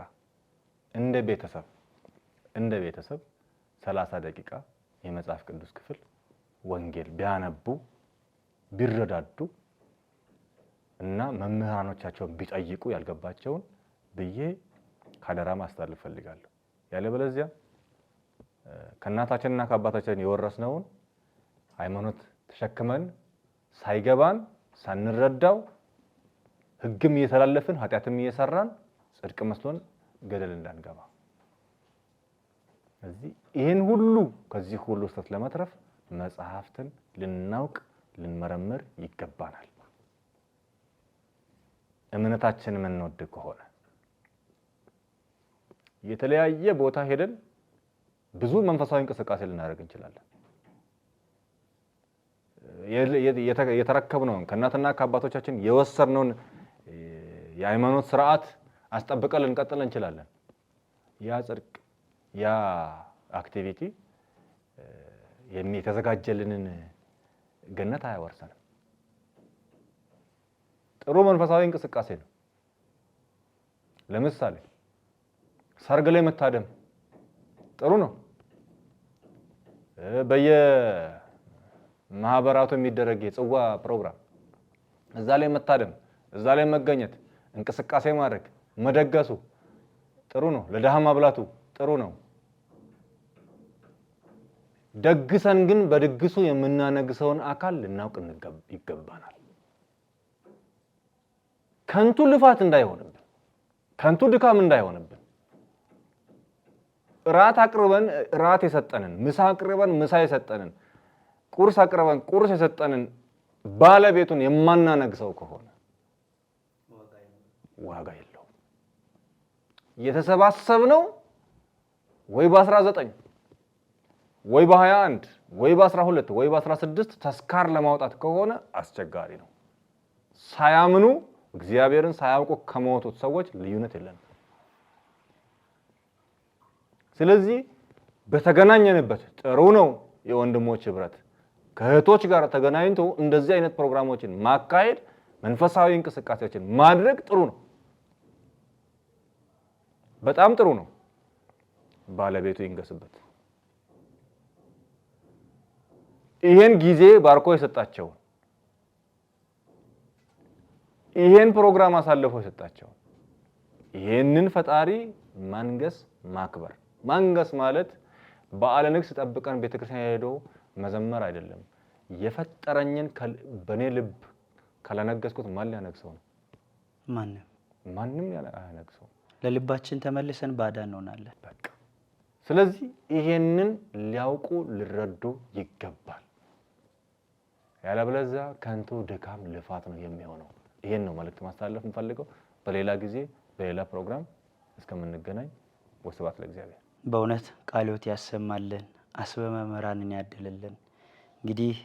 S1: እንደ ቤተሰብ 30 ደቂቃ የመጽሐፍ ቅዱስ ክፍል ወንጌል ቢያነቡ ቢረዳዱ እና መምህራኖቻቸውን ቢጠይቁ ያልገባቸውን ብዬ ካደራ ማስተላለፍ ፈልጋለሁ። ያለበለዚያ ከእናታችንና ከአባታችን የወረስነውን ሃይማኖት ተሸክመን ሳይገባን ሳንረዳው ሕግም እየተላለፍን ኃጢአትም እየሰራን ጽድቅ መስሎን ገደል እንዳንገባ። ስለዚህ ይህን ሁሉ ከዚህ ሁሉ ስህተት ለመትረፍ መጽሐፍትን ልናውቅ ልንመረምር ይገባናል። እምነታችንን የምንወድ ከሆነ የተለያየ ቦታ ሄደን ብዙ መንፈሳዊ እንቅስቃሴ ልናደርግ እንችላለን። የተረከብነውን ከእናትና ከአባቶቻችን የወሰድነውን የሃይማኖት ስርዓት አስጠብቀን ልንቀጥል እንችላለን። ያ ጽድቅ ያ አክቲቪቲ የተዘጋጀልንን ገነት አያወርሰንም። ጥሩ መንፈሳዊ እንቅስቃሴ ነው። ለምሳሌ ሰርግ ላይ መታደም ጥሩ ነው። በየማህበራቱ የሚደረግ የጽዋ ፕሮግራም እዛ ላይ መታደም፣ እዛ ላይ መገኘት፣ እንቅስቃሴ ማድረግ፣ መደገሱ ጥሩ ነው። ለድሃ ማብላቱ ጥሩ ነው። ደግሰን ግን በድግሱ የምናነግሰውን አካል ልናውቅ ይገባናል። ከንቱ ልፋት እንዳይሆንብን፣ ከንቱ ድካም እንዳይሆንብን ራት አቅርበን ራት የሰጠንን፣ ምሳ አቅርበን ምሳ የሰጠንን፣ ቁርስ አቅርበን ቁርስ የሰጠንን ባለቤቱን የማናነግሰው ከሆነ ዋጋ የለውም። የተሰባሰብነው ወይ በ19 ወይ በ21 ወይ በ12 ወይ በ16 ተስካር ለማውጣት ከሆነ አስቸጋሪ ነው። ሳያምኑ እግዚአብሔርን ሳያውቁ ከሞቱት ሰዎች ልዩነት የለንም። ስለዚህ በተገናኘንበት ጥሩ ነው የወንድሞች ህብረት ከእህቶች ጋር ተገናኝቶ እንደዚህ አይነት ፕሮግራሞችን ማካሄድ፣ መንፈሳዊ እንቅስቃሴዎችን ማድረግ ጥሩ ነው፣ በጣም ጥሩ ነው። ባለቤቱ ይንገስበት። ይሄን ጊዜ ባርኮ የሰጣቸው ይሄን ፕሮግራም አሳልፎ የሰጣቸው ይሄንን ፈጣሪ ማንገስ ማክበር። ማንገስ ማለት በዓለ ንግስ ጠብቀን ቤተክርስቲያን ሄዶ መዘመር አይደለም። የፈጠረኝን በኔ ልብ ካላነገስኩት ማን ሊያነግሰው ነው? ማንም ያነግሰው።
S2: ለልባችን ተመልሰን ባዳ እንሆናለን።
S1: በቃ ስለዚህ ይሄንን ሊያውቁ ሊረዱ ይገባል። ያለበለዚያ ከንቱ ድካም ልፋት ነው የሚሆነው። ይሄን ነው መልእክት ማስተላለፍ እንፈልገው። በሌላ ጊዜ በሌላ ፕሮግራም እስከምንገናኝ ወስብሐት ለእግዚአብሔር።
S2: በእውነት ቃልዎት ያሰማልን፣ አስበ መምህራንን ያድልልን። እንግዲህ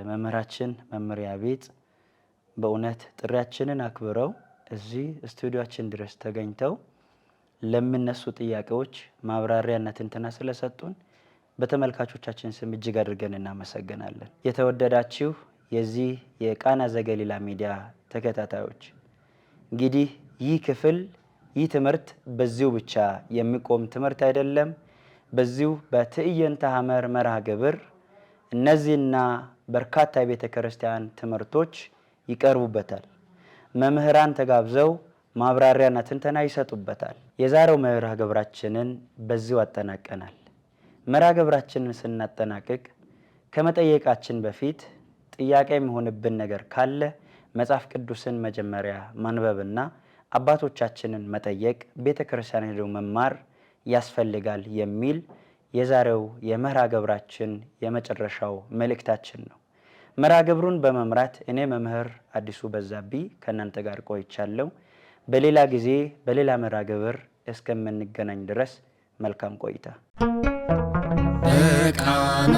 S2: መምህራችን መምህር ያቤጽ በእውነት ጥሪያችንን አክብረው እዚህ ስቱዲዮአችን ድረስ ተገኝተው ለምነሱ ጥያቄዎች ማብራሪያና ትንተና ስለሰጡን በተመልካቾቻችን ስም እጅግ አድርገን እናመሰግናለን። የተወደዳችሁ የዚህ የቃና ዘገሊላ ሚዲያ ተከታታዮች እንግዲህ ይህ ትምህርት በዚሁ ብቻ የሚቆም ትምህርት አይደለም። በዚሁ በትዕይንተ ሐመር መርሃ ግብር እነዚህና በርካታ የቤተ ክርስቲያን ትምህርቶች ይቀርቡበታል። መምህራን ተጋብዘው ማብራሪያና ትንተና ይሰጡበታል። የዛሬው መርሃ ግብራችንን በዚሁ አጠናቀናል። መርሃ ግብራችንን ስናጠናቅቅ ከመጠየቃችን በፊት ጥያቄ የሚሆንብን ነገር ካለ መጽሐፍ ቅዱስን መጀመሪያ ማንበብና አባቶቻችንን መጠየቅ፣ ቤተ ክርስቲያን ሄደው መማር ያስፈልጋል የሚል የዛሬው የመርሃ ግብራችን የመጨረሻው መልእክታችን ነው። መርሃ ግብሩን በመምራት እኔ መምህር አዲሱ በዛብህ ከእናንተ ጋር ቆይቻለሁ። በሌላ ጊዜ በሌላ መርሃ ግብር እስከምንገናኝ ድረስ መልካም ቆይታ።
S3: በቃና